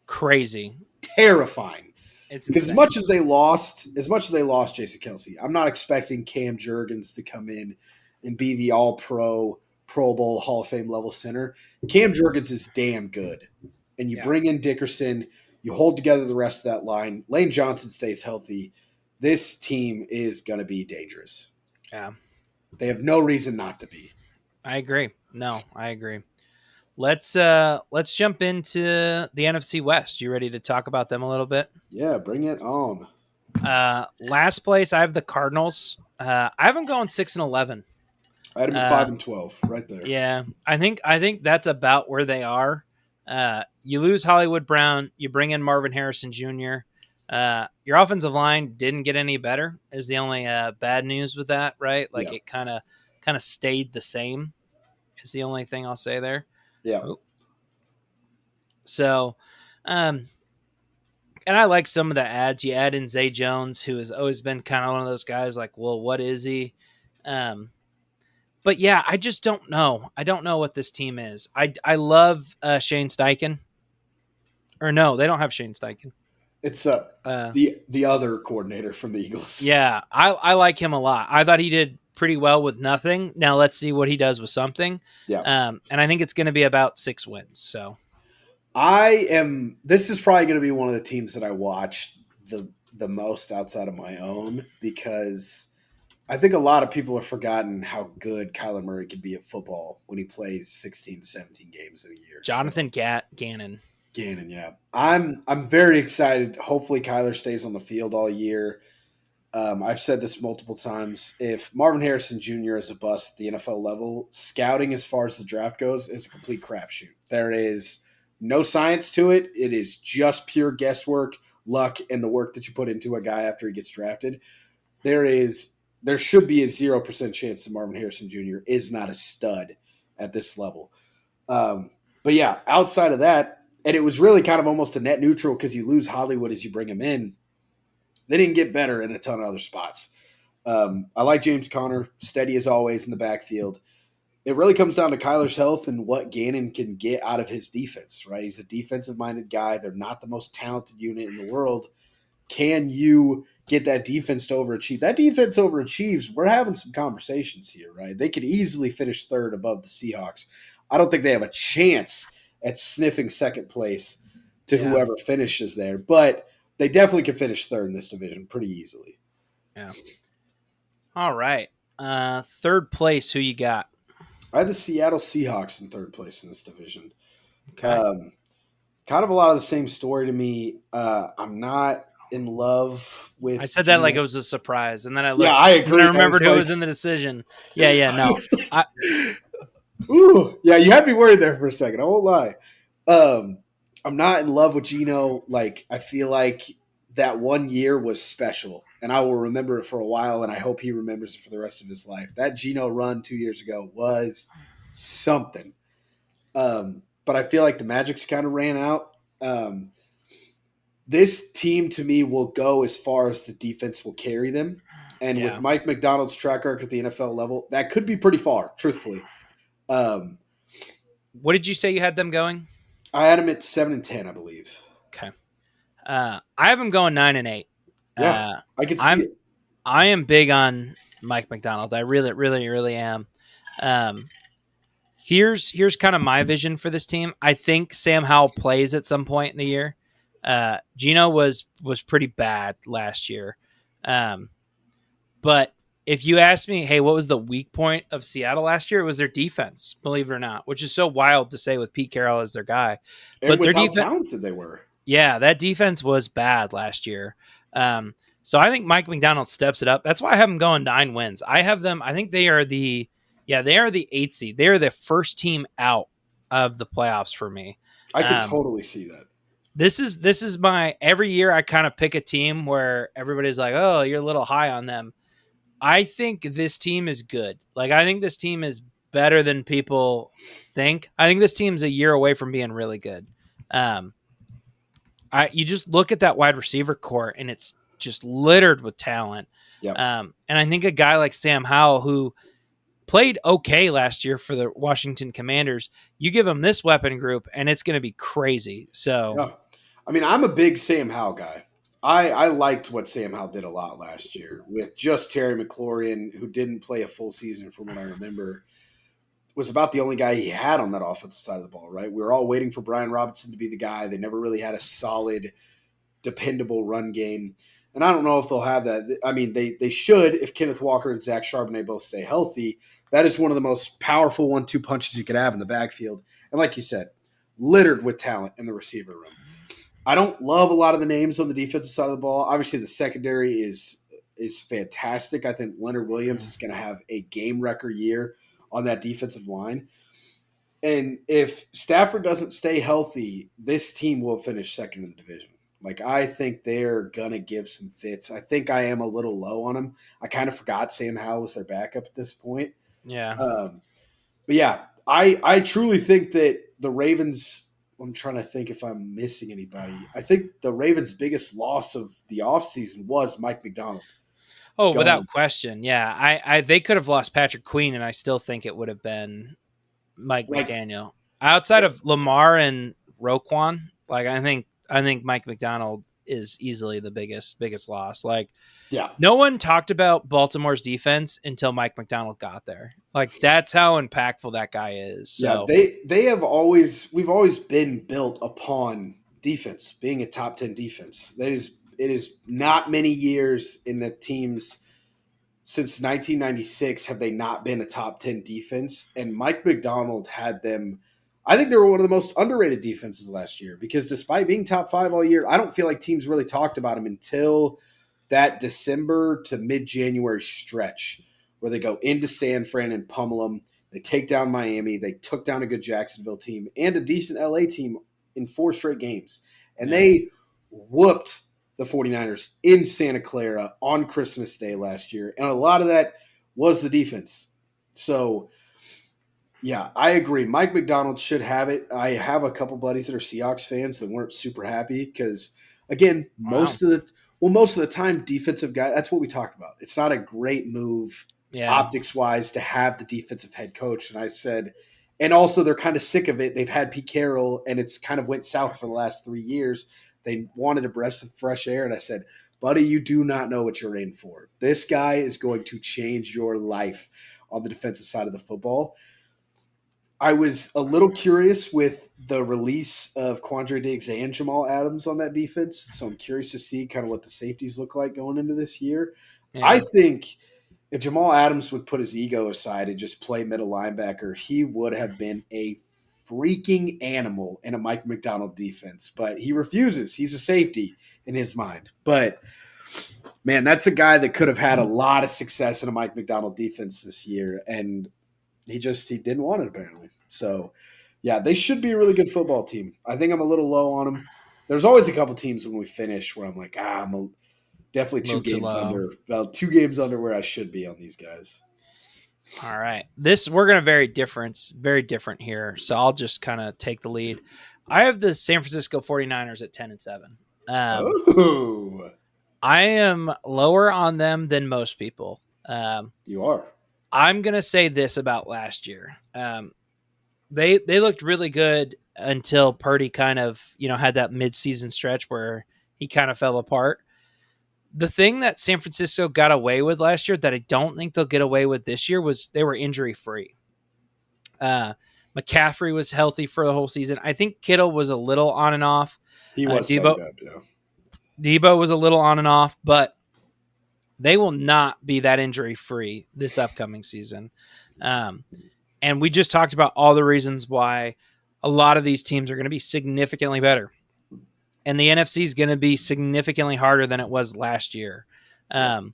[SPEAKER 2] crazy.
[SPEAKER 1] Terrifying.
[SPEAKER 2] It's
[SPEAKER 1] because
[SPEAKER 2] insane.
[SPEAKER 1] as much as they lost Jason Kelsey, I'm not expecting Cam Jurgens to come in and be the all-pro, Pro Bowl, Hall of Fame level center. Cam Jurgens is damn good. And you bring in Dickerson, you hold together the rest of that line. Lane Johnson stays healthy. This team is going to be dangerous.
[SPEAKER 2] Yeah.
[SPEAKER 1] They have no reason not to be.
[SPEAKER 2] I agree. No, I agree. Let's jump into the NFC West. You ready to talk about them a little bit?
[SPEAKER 1] Yeah, bring it on.
[SPEAKER 2] Last place, I have the Cardinals. I have them going 6-11.
[SPEAKER 1] I had them at 5-12, right there.
[SPEAKER 2] Yeah, I think that's about where they are. You lose Hollywood Brown, you bring in Marvin Harrison Jr. Your offensive line didn't get any better is the only bad news with that, right? It kind of stayed the same is the only thing I'll say there.
[SPEAKER 1] Yeah.
[SPEAKER 2] Oh. So, and I like some of the ads. You add in Zay Jones, who has always been kind of one of those guys well, what is he? But yeah, I just don't know. I don't know what this team is. I love Shane Steichen. Or no, they don't have Shane Steichen.
[SPEAKER 1] It's the other coordinator from the Eagles.
[SPEAKER 2] Yeah, I like him a lot. I thought he did pretty well with nothing. Now let's see what he does with something.
[SPEAKER 1] Yeah.
[SPEAKER 2] And I think it's going to be about 6 wins. So
[SPEAKER 1] This is probably going to be one of the teams that I watch the most outside of my own, because I think a lot of people have forgotten how good Kyler Murray can be at football when he plays 16 to 17 games in a year.
[SPEAKER 2] Jonathan Gannon.
[SPEAKER 1] Gannon, yeah. I'm very excited. Hopefully Kyler stays on the field all year. I've said this multiple times. If Marvin Harrison Jr. is a bust at the NFL level, scouting as far as the draft goes is a complete crapshoot. There is no science to it. It is just pure guesswork, luck, and the work that you put into a guy after he gets drafted. There should be a 0% chance that Marvin Harrison Jr. is not a stud at this level. But yeah, outside of that, and it was really kind of almost a net neutral because you lose Hollywood as you bring him in. They didn't get better in a ton of other spots. I like James Conner, steady as always in the backfield. It really comes down to Kyler's health and what Gannon can get out of his defense, right? He's a defensive-minded guy. They're not the most talented unit in the world. Can you get that defense to overachieve? That defense overachieves. We're having some conversations here, right? They could easily finish third above the Seahawks. I don't think they have a chance at sniffing second place to whoever finishes there, but they definitely can finish third in this division pretty easily.
[SPEAKER 2] Yeah. All right. Third place, who you got?
[SPEAKER 1] I had the Seattle Seahawks in third place in this division.
[SPEAKER 2] Okay.
[SPEAKER 1] Kind of a lot of the same story to me. I'm not in love with.
[SPEAKER 2] I said that like it was a surprise, and then I looked.
[SPEAKER 1] Yeah, I agree.
[SPEAKER 2] And I remembered who was in the decision. Yeah, no.
[SPEAKER 1] Yeah, you had me worried there for a second. I won't lie. I'm not in love with Geno. Like, I feel like that one year was special, and I will remember it for a while, and I hope he remembers it for the rest of his life. That Geno run 2 years ago was something. But I feel like the magic's kind of ran out. This team, to me, will go as far as the defense will carry them. And with Mike McDonald's track record at the NFL level, that could be pretty far, truthfully.
[SPEAKER 2] What did you say you had them going?
[SPEAKER 1] I had them at 7-10, I believe.
[SPEAKER 2] Okay. I have them going 9-8.
[SPEAKER 1] Yeah, I can see it.
[SPEAKER 2] I am big on Mike McDonald. I really, really, really am. Here's kind of my vision for this team. I think Sam Howell plays at some point in the year. Geno was pretty bad last year. But if you ask me, hey, what was the weak point of Seattle last year? It was their defense, believe it or not, which is so wild to say with Pete Carroll as their guy.
[SPEAKER 1] And but with how talented they were.
[SPEAKER 2] Yeah, that defense was bad last year. So I think Mike McDonald steps it up. That's why I have them going 9 wins. I have them. I think they are the 8th seed. They are the first team out of the playoffs for me.
[SPEAKER 1] I can totally see that.
[SPEAKER 2] This is my every year I kind of pick a team where everybody's like, oh, you're a little high on them. I think this team is good. Like, I think this team is better than people think. I think this team's a year away from being really good. You just look at that wide receiver core, and it's just littered with talent.
[SPEAKER 1] Yep.
[SPEAKER 2] And I think a guy like Sam Howell, who played okay last year for the Washington Commanders, you give him this weapon group, and it's going to be crazy. So,
[SPEAKER 1] yeah. I mean, I'm a big Sam Howell guy. I liked what Sam Howell did a lot last year with just Terry McLaurin, who didn't play a full season from what I remember. Was about the only guy he had on that offensive side of the ball, right? We were all waiting for Brian Robinson to be the guy. They never really had a solid, dependable run game. And I don't know if they'll have that. I mean, they should if Kenneth Walker and Zach Charbonnet both stay healthy. That is one of the most powerful 1-2 punches you could have in the backfield. And like you said, littered with talent in the receiver room. I don't love a lot of the names on the defensive side of the ball. Obviously, the secondary is fantastic. I think Leonard Williams is going to have a game record year on that defensive line. And if Stafford doesn't stay healthy, this team will finish second in the division. Like, I think they're going to give some fits. I think I am a little low on them. I kind of forgot Sam Howell was their backup at this point.
[SPEAKER 2] Yeah.
[SPEAKER 1] But yeah, I truly think that the Ravens – I'm trying to think if I'm missing anybody. I think the Ravens' biggest loss of the offseason was Mike McDonald.
[SPEAKER 2] Oh, without question. Yeah. They could have lost Patrick Queen, and I still think it would have been Mike McDaniel. Outside of Lamar and Roquan, like, I think I think Mike McDonald is easily the biggest loss. Like,
[SPEAKER 1] Yeah.
[SPEAKER 2] no one talked about Baltimore's defense until Mike McDonald got there. Like, that's how impactful that guy is.
[SPEAKER 1] Yeah,
[SPEAKER 2] So
[SPEAKER 1] they have always we've always been built upon defense, being a top 10 defense. That is it is not many years in the teams since 1996 have they not been a top 10 defense, and Mike McDonald had them. I think they were one of the most underrated defenses last year because despite being top 5 all year, I don't feel like teams really talked about him until that December to mid-January stretch where they go into San Fran and pummel them. They take down Miami. They took down a good Jacksonville team and a decent LA team in 4 straight games. And
[SPEAKER 2] yeah.
[SPEAKER 1] they whooped the 49ers in Santa Clara on Christmas Day last year. And a lot of that was the defense. So, yeah, I agree. Mike McDonald should have it. I have a couple buddies that are Seahawks fans that weren't super happy because, again,
[SPEAKER 2] Wow.
[SPEAKER 1] most of the time, defensive guy, that's what we talk about. It's not a great move
[SPEAKER 2] Yeah.
[SPEAKER 1] optics-wise to have the defensive head coach. And I said, and also they're kind of sick of it. They've had Pete Carroll, and it's kind of went south for the last 3 years. They wanted a breath of fresh air, and I said, buddy, you do not know what you're in for. This guy is going to change your life on the defensive side of the football. I was a little curious with the release of Quandre Diggs and Jamal Adams on that defense, so I'm curious to see kind of what the safeties look like going into this year. I
[SPEAKER 2] Yeah.
[SPEAKER 1] think if Jamal Adams would put his ego aside and just play middle linebacker, he would have been a freaking animal in a Mike McDonald defense, but he refuses. He's a safety in his mind. But man, that's a guy that could have had a lot of success in a Mike McDonald defense this year, and he didn't want it apparently. So yeah, they should be a really good football team. I think I'm a little low on them. There's always a couple teams when we finish where I'm like, definitely
[SPEAKER 2] A little too low.
[SPEAKER 1] Well, 2 games under where I should be on these guys.
[SPEAKER 2] All right. We're going to very different here. So I'll just kind of take the lead. I have the San Francisco 49ers at 10-7.
[SPEAKER 1] Oh,
[SPEAKER 2] I am lower on them than most people.
[SPEAKER 1] you are.
[SPEAKER 2] I'm going to say this about last year. They looked really good until Purdy kind of, had that midseason stretch where he kind of fell apart. The thing that San Francisco got away with last year that I don't think they'll get away with this year was they were injury free. McCaffrey was healthy for the whole season. I think Kittle was a little on and off.
[SPEAKER 1] He was
[SPEAKER 2] Debo,
[SPEAKER 1] banged up, yeah.
[SPEAKER 2] Debo was a little on and off, but they will not be that injury free this upcoming season. And we just talked about all the reasons why a lot of these teams are going to be significantly better. And the NFC is going to be significantly harder than it was last year. And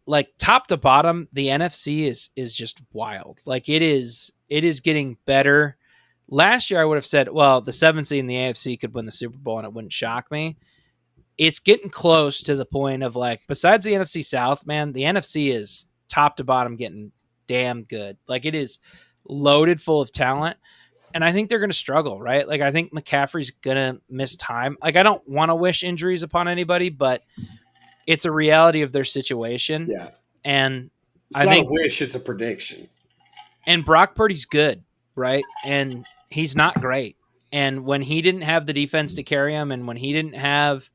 [SPEAKER 2] like top to bottom, the NFC is just wild. Like it is getting better. Last year, I would have said, well, the 7th seed in the AFC could win the Super Bowl and it wouldn't shock me. It's getting close to the point of like, besides the NFC South, man, the NFC is top to bottom getting damn good. Like it is loaded full of talent. And I think they're going to struggle, right? Like I think McCaffrey's going to miss time. Like I don't want to wish injuries upon anybody, but it's a reality of their situation.
[SPEAKER 1] Yeah.
[SPEAKER 2] And
[SPEAKER 1] It's not a wish, it's a prediction.
[SPEAKER 2] And Brock Purdy's good, right? And he's not great. And when he didn't have the defense to carry him and when he didn't have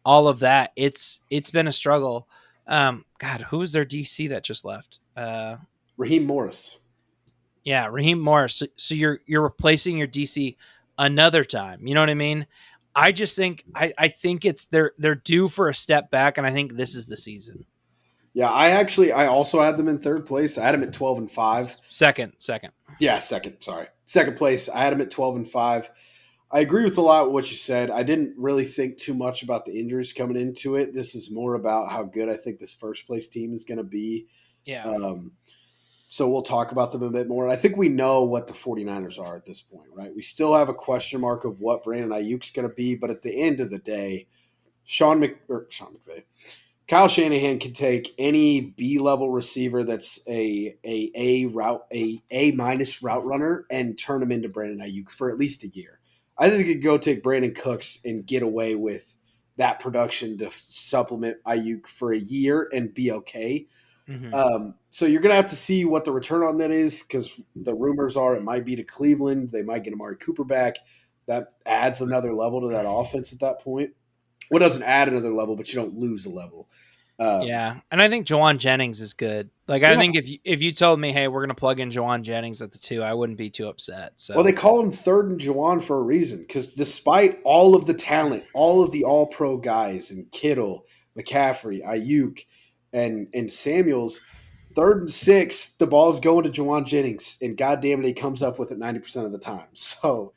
[SPEAKER 2] all of that, it's been a struggle. God, who was their DC that just left?
[SPEAKER 1] Raheem Morris.
[SPEAKER 2] Yeah, Raheem Morris. So you're replacing your DC another time. You know what I mean? I just think I think it's they're due for a step back, and I think this is the season.
[SPEAKER 1] Yeah, I also had them in 3rd place. I had them at 12-5.
[SPEAKER 2] Second.
[SPEAKER 1] Yeah, second. Sorry, 2nd place. I had them at 12-5. I agree with a lot of what you said. I didn't really think too much about the injuries coming into it. This is more about how good I think this 1st place team is going to be.
[SPEAKER 2] Yeah.
[SPEAKER 1] So we'll talk about them a bit more. I think we know what the 49ers are at this point, right? We still have a question mark of what Brandon Ayuk's going to be, but at the end of the day, Kyle Shanahan can take any B-level receiver that's a minus route runner and turn him into Brandon Ayuk for at least a year. I think he could go take Brandon Cooks and get away with that production to supplement Ayuk for a year and be okay.
[SPEAKER 2] Mm-hmm.
[SPEAKER 1] So you're going to have to see what the return on that is because the rumors are it might be to Cleveland. They might get Amari Cooper back. that adds another level to that offense at that point. Well, it doesn't add another level, but you don't lose a level.
[SPEAKER 2] Yeah, and I think Jawan Jennings is good. Like I
[SPEAKER 1] Yeah.
[SPEAKER 2] think if you told me, hey, we're gonna plug in Jawan Jennings at the 2, I wouldn't be too upset.
[SPEAKER 1] Well, they
[SPEAKER 2] So
[SPEAKER 1] call him third and Juwan for a reason because despite all of the talent, all of the all pro guys and Kittle, McCaffrey, Ayuk, and Samuels, third and six, the ball's going to Juwan Jennings, and goddamn it, he comes up with it 90% of the time. So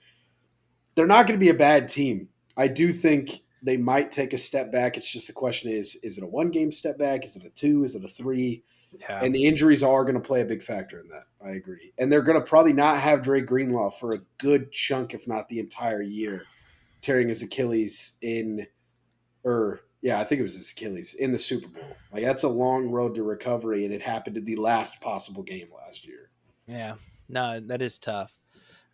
[SPEAKER 1] they're not going to be a bad team. I do think they might take a step back. It's just the question is it a 1 game step back? Is it a 2? Is it a 3?
[SPEAKER 2] yeah,
[SPEAKER 1] And the injuries are going to play a big factor in that. I agree. And they're going to probably not have Dre Greenlaw for a good chunk, if not the entire year, tearing his Achilles I think it was his Achilles in the Super Bowl. Like that's a long road to recovery, and it happened in the last possible game last year.
[SPEAKER 2] yeah, no, that is tough.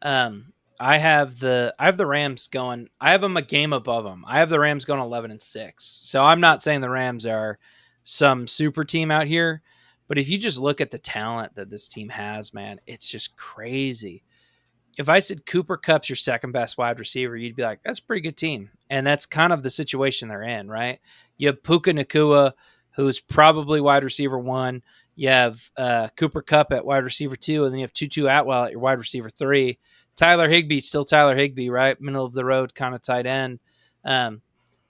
[SPEAKER 2] Um, I have the Rams going. I have them a game above them. I have the Rams going 11-6. So I'm not saying the Rams are some super team out here, but if you just look at the talent that this team has, man, it's just crazy. If I said Cooper Kupp's your second best wide receiver, you'd be like, that's a pretty good team. And that's kind of the situation they're in, right? You have Puka Nakua, who's probably wide receiver 1. You have Cooper Kupp at wide receiver 2, and then you have Tutu Atwell at your wide receiver 3. Tyler Higbee, still Tyler Higbee, right? Middle of the road kind of tight end. Um,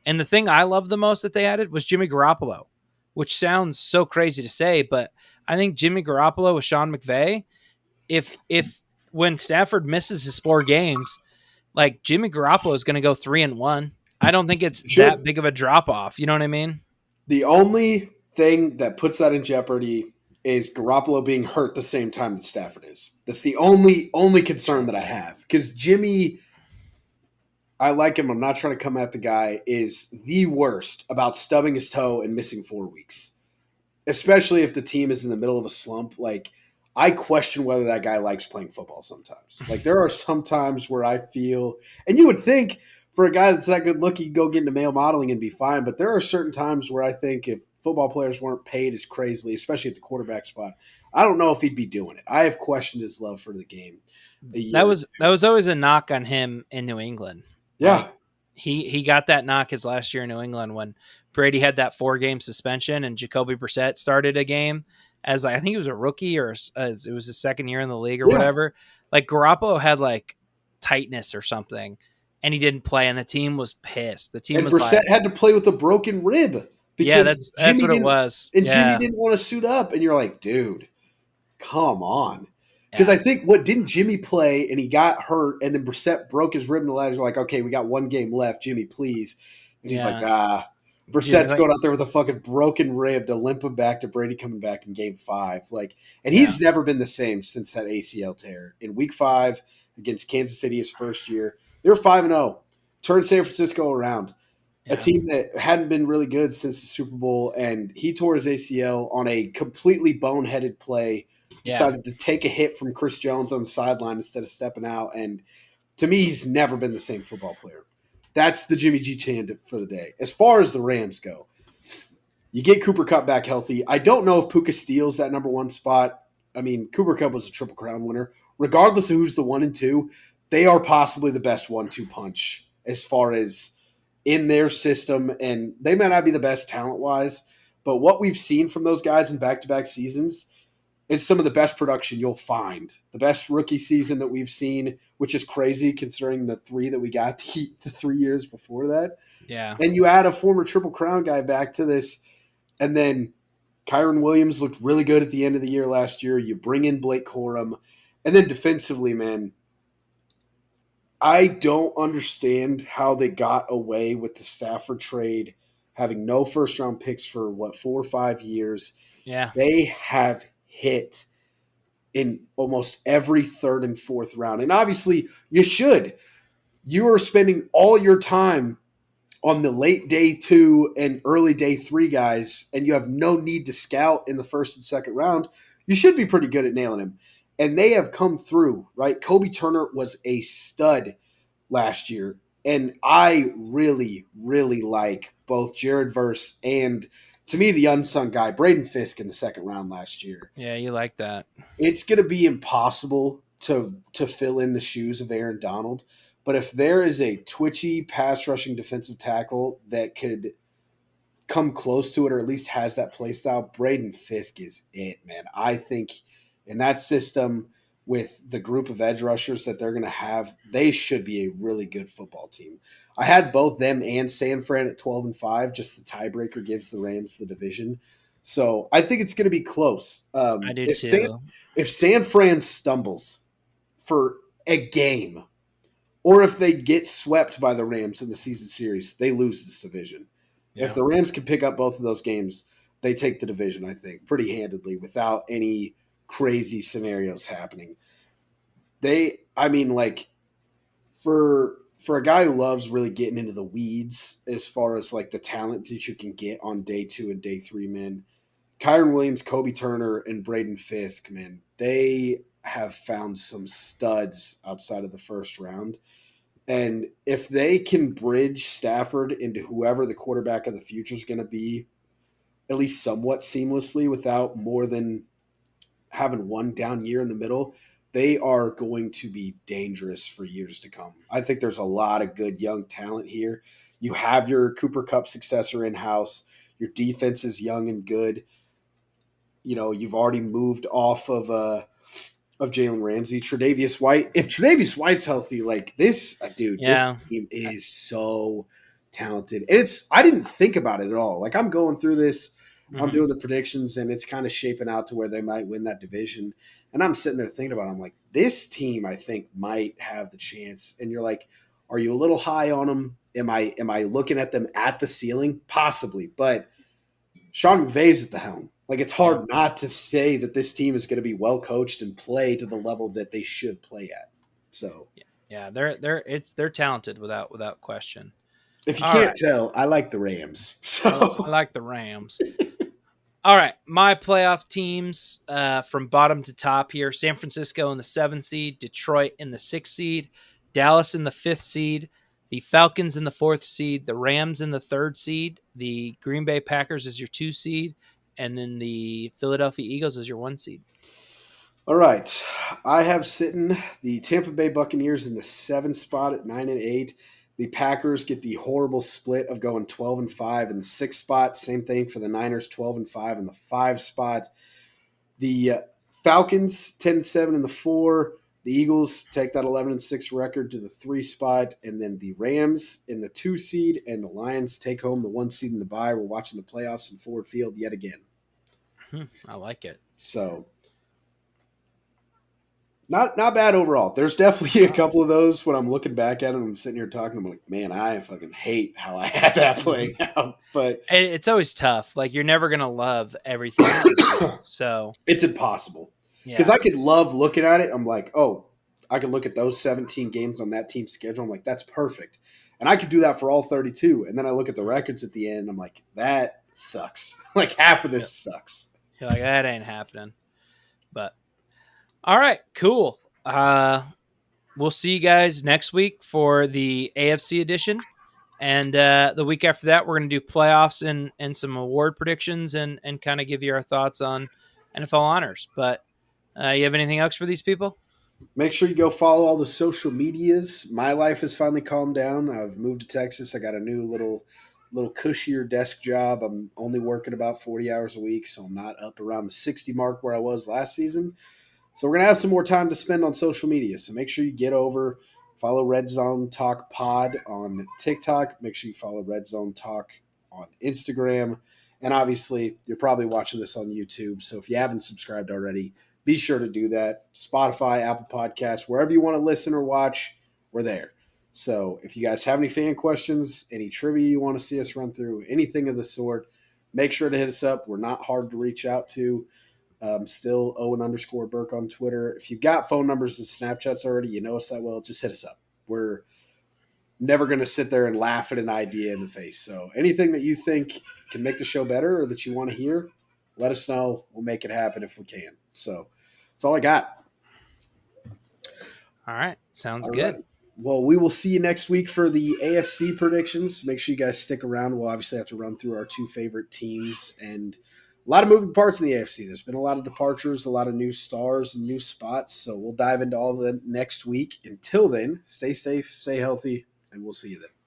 [SPEAKER 2] and the thing I love the most that they added was Jimmy Garoppolo, which sounds so crazy to say, but I think Jimmy Garoppolo with Sean McVay, if when Stafford misses his 4 games, like Jimmy Garoppolo is going to go 3-1. I don't think it's that
[SPEAKER 1] Should
[SPEAKER 2] big of a drop off. You know what I mean?
[SPEAKER 1] the only thing that puts that in jeopardy is Garoppolo being hurt the same time that Stafford is. That's the only concern that I have because Jimmy, I like him. I'm not trying to come at the guy. Is the worst about stubbing his toe and missing 4 weeks, especially if the team is in the middle of a slump. Like I question whether that guy likes playing football sometimes. Like there are some times where I feel, and you would think for a guy that's that good looking, he'd go get into male modeling and be fine. But there are certain times where I think if football players weren't paid as crazily, especially at the quarterback spot, I don't know if he'd be doing it. I have questioned his love for the game a
[SPEAKER 2] That
[SPEAKER 1] year.
[SPEAKER 2] was that was always a knock on him in New England. Like
[SPEAKER 1] Yeah.
[SPEAKER 2] he got that knock his last year in New England when Brady had that 4 game suspension and Jacoby Brissett started a game as I think he was a rookie or as it was his second year in the league or
[SPEAKER 1] Yeah.
[SPEAKER 2] whatever. Like Garoppolo had like tightness or something, and he didn't play, and the team was pissed. The team
[SPEAKER 1] And
[SPEAKER 2] was
[SPEAKER 1] Brissett
[SPEAKER 2] like,
[SPEAKER 1] had to play with a broken rib
[SPEAKER 2] "Yeah,
[SPEAKER 1] because
[SPEAKER 2] that's
[SPEAKER 1] Jimmy
[SPEAKER 2] what it
[SPEAKER 1] didn't
[SPEAKER 2] was."
[SPEAKER 1] and Jimmy
[SPEAKER 2] Yeah,
[SPEAKER 1] didn't want to suit up. And you're like, dude, come on. Because
[SPEAKER 2] yeah,
[SPEAKER 1] I think what didn't Jimmy play and he got hurt and then Brissett broke his rib in the last. You're like, okay, we got 1 game left, Jimmy, please. And he's like,
[SPEAKER 2] yeah. Dude,
[SPEAKER 1] Brissett's
[SPEAKER 2] like,
[SPEAKER 1] going out there with a fucking broken rib to limp him back to Brady coming back in game 5. Like, and
[SPEAKER 2] yeah,
[SPEAKER 1] he's never been the same since that ACL tear. In week 5 against Kansas City his first year, they were 5-0. Turned San Francisco around. A
[SPEAKER 2] yeah,
[SPEAKER 1] team that hadn't been really good since the Super Bowl, and he tore his ACL on a completely boneheaded play.
[SPEAKER 2] yeah.
[SPEAKER 1] Decided to take a hit from Chris Jones on the sideline instead of stepping out. And to me, he's never been the same football player. That's the Jimmy G chant for the day. As far as the Rams go, you get Cooper Kupp back healthy. I don't know if Puka steals that number 1 spot. I mean, Cooper Kupp was a Triple Crown winner. Regardless of who's the 1 and 2, they are possibly the best 1-2 punch as far as in their system. And they may not be the best talent wise, but what we've seen from those guys in back-to-back seasons is some of the best production you'll find. The best rookie season that we've seen, which is crazy considering the 3 that we got the 3 years before that.
[SPEAKER 2] Yeah.
[SPEAKER 1] And you add a former Triple Crown guy back to this, and then Kyron Williams looked really good at the end of the year last year. You bring in Blake Corum. And then defensively, man, I don't understand how they got away with the Stafford trade, having no first round picks for 4 or 5 years.
[SPEAKER 2] Yeah.
[SPEAKER 1] They have hit in almost every third and fourth round. And obviously, you should. You are spending all your time on the late day 2 and early day 3 guys, and you have no need to scout in the first and second round. You should be pretty good at nailing him. And they have come through, right? Kobe Turner was a stud last year. And I really, really like both Jared Verse and, to me, the unsung guy, Braden Fisk in the second round last year.
[SPEAKER 2] Yeah, you like that.
[SPEAKER 1] It's going to be impossible to fill in the shoes of Aaron Donald. But if there is a twitchy pass rushing defensive tackle that could come close to it or at least has that play style, Braden Fisk is it, man. I think in that system with the group of edge rushers that they're going to have, they should be a really good football team. I had both them and San Fran at 12-5. Just the tiebreaker gives the Rams the division. So I think it's going to be close.
[SPEAKER 2] I do too.
[SPEAKER 1] If San Fran stumbles for a game, or if they get swept by the Rams in the season series, they lose this division.
[SPEAKER 2] Yeah.
[SPEAKER 1] If the Rams can pick up both of those games, they take the division, I think, pretty handedly without any crazy scenarios happening. For a guy who loves really getting into the weeds as far as like the talent that you can get on day 2 and day 3, man, Kyron Williams, Kobe Turner, and Braden Fisk, man, they have found some studs outside of the first round. And if they can bridge Stafford into whoever the quarterback of the future is going to be, at least somewhat seamlessly without more than having one down year in the middle, they are going to be dangerous for years to come. I think there's a lot of good young talent here. You have your Cooper Kupp successor in house. Your defense is young and good. You know, you've already moved off of Jalen Ramsey, Tre'Davious White. If Tre'Davious White's healthy, like this, dude, this team is so talented. And I didn't think about it at all. Like I'm going through this, I'm doing the predictions, and it's kind of shaping out to where they might win that division. And I'm sitting there thinking about it. I'm like, this team, I think, might have the chance. And you're like, are you a little high on them? Am I looking at them at the ceiling? Possibly, but Sean McVay's at the helm. Like it's hard not to say that this team is going to be well coached and play to the level that they should play at. So
[SPEAKER 2] yeah, they're talented without question.
[SPEAKER 1] If you can't tell, I like the Rams. So
[SPEAKER 2] I like the Rams. All right, my playoff teams from bottom to top here: San Francisco in the 7th seed, Detroit in the 6th seed, Dallas in the 5th seed, the Falcons in the 4th seed, the Rams in the 3rd seed, the Green Bay Packers is your 2 seed, and then the Philadelphia Eagles is your 1 seed.
[SPEAKER 1] All right. I have sitting the Tampa Bay Buccaneers in the 7th spot at 9-8. The Packers get the horrible split of going 12-5 in the 6th spot. Same thing for the Niners, 12-5 in the 5 spot. The Falcons, 10-7 in the 4. The Eagles take that 11-6 record to the 3 spot. And then the Rams in the 2 seed and the Lions take home the 1 seed in the bye. We're watching the playoffs in Ford Field yet again.
[SPEAKER 2] I like it.
[SPEAKER 1] So not bad overall. There's definitely a couple of those when I'm looking back at them. I'm sitting here talking. I'm like, man, I fucking hate how I had that playing out. But
[SPEAKER 2] it's always tough. Like you're never gonna love everything. So
[SPEAKER 1] it's impossible. Because I could love looking at it. I'm like, oh, I could look at those 17 games on that team's schedule. I'm like, that's perfect. And I could do that for all 32. And then I look at the records at the end. I'm like, that sucks. Like half of this sucks.
[SPEAKER 2] You're like, that ain't happening. But all right, cool. We'll see you guys next week for the AFC edition. And the week after that, we're going to do playoffs and some award predictions and kind of give you our thoughts on NFL honors. But you have anything else for these people?
[SPEAKER 1] Make sure you go follow all the social medias. My life has finally calmed down. I've moved to Texas. I got a new little cushier desk job. I'm only working about 40 hours a week, so I'm not up around the 60 mark where I was last season. So we're going to have some more time to spend on social media. So make sure you get over, follow Red Zone Talk Pod on TikTok. Make sure you follow Red Zone Talk on Instagram. And obviously, you're probably watching this on YouTube. So if you haven't subscribed already, be sure to do that. Spotify, Apple Podcasts, wherever you want to listen or watch, we're there. So if you guys have any fan questions, any trivia you want to see us run through, anything of the sort, make sure to hit us up. We're not hard to reach out to. Still Owen_Burke on Twitter. If you've got phone numbers and Snapchats already, you know us that well, just hit us up. We're never going to sit there and laugh at an idea in the face. So anything that you think can make the show better or that you want to hear, let us know. We'll make it happen if we can. So that's all I got.
[SPEAKER 2] All right. Sounds good.
[SPEAKER 1] Right. Well, we will see you next week for the AFC predictions. Make sure you guys stick around. We'll obviously have to run through our 2 favorite teams and a lot of moving parts in the AFC. There's been a lot of departures, a lot of new stars and new spots. So we'll dive into all of them next week. Until then, stay safe, stay healthy, and we'll see you then.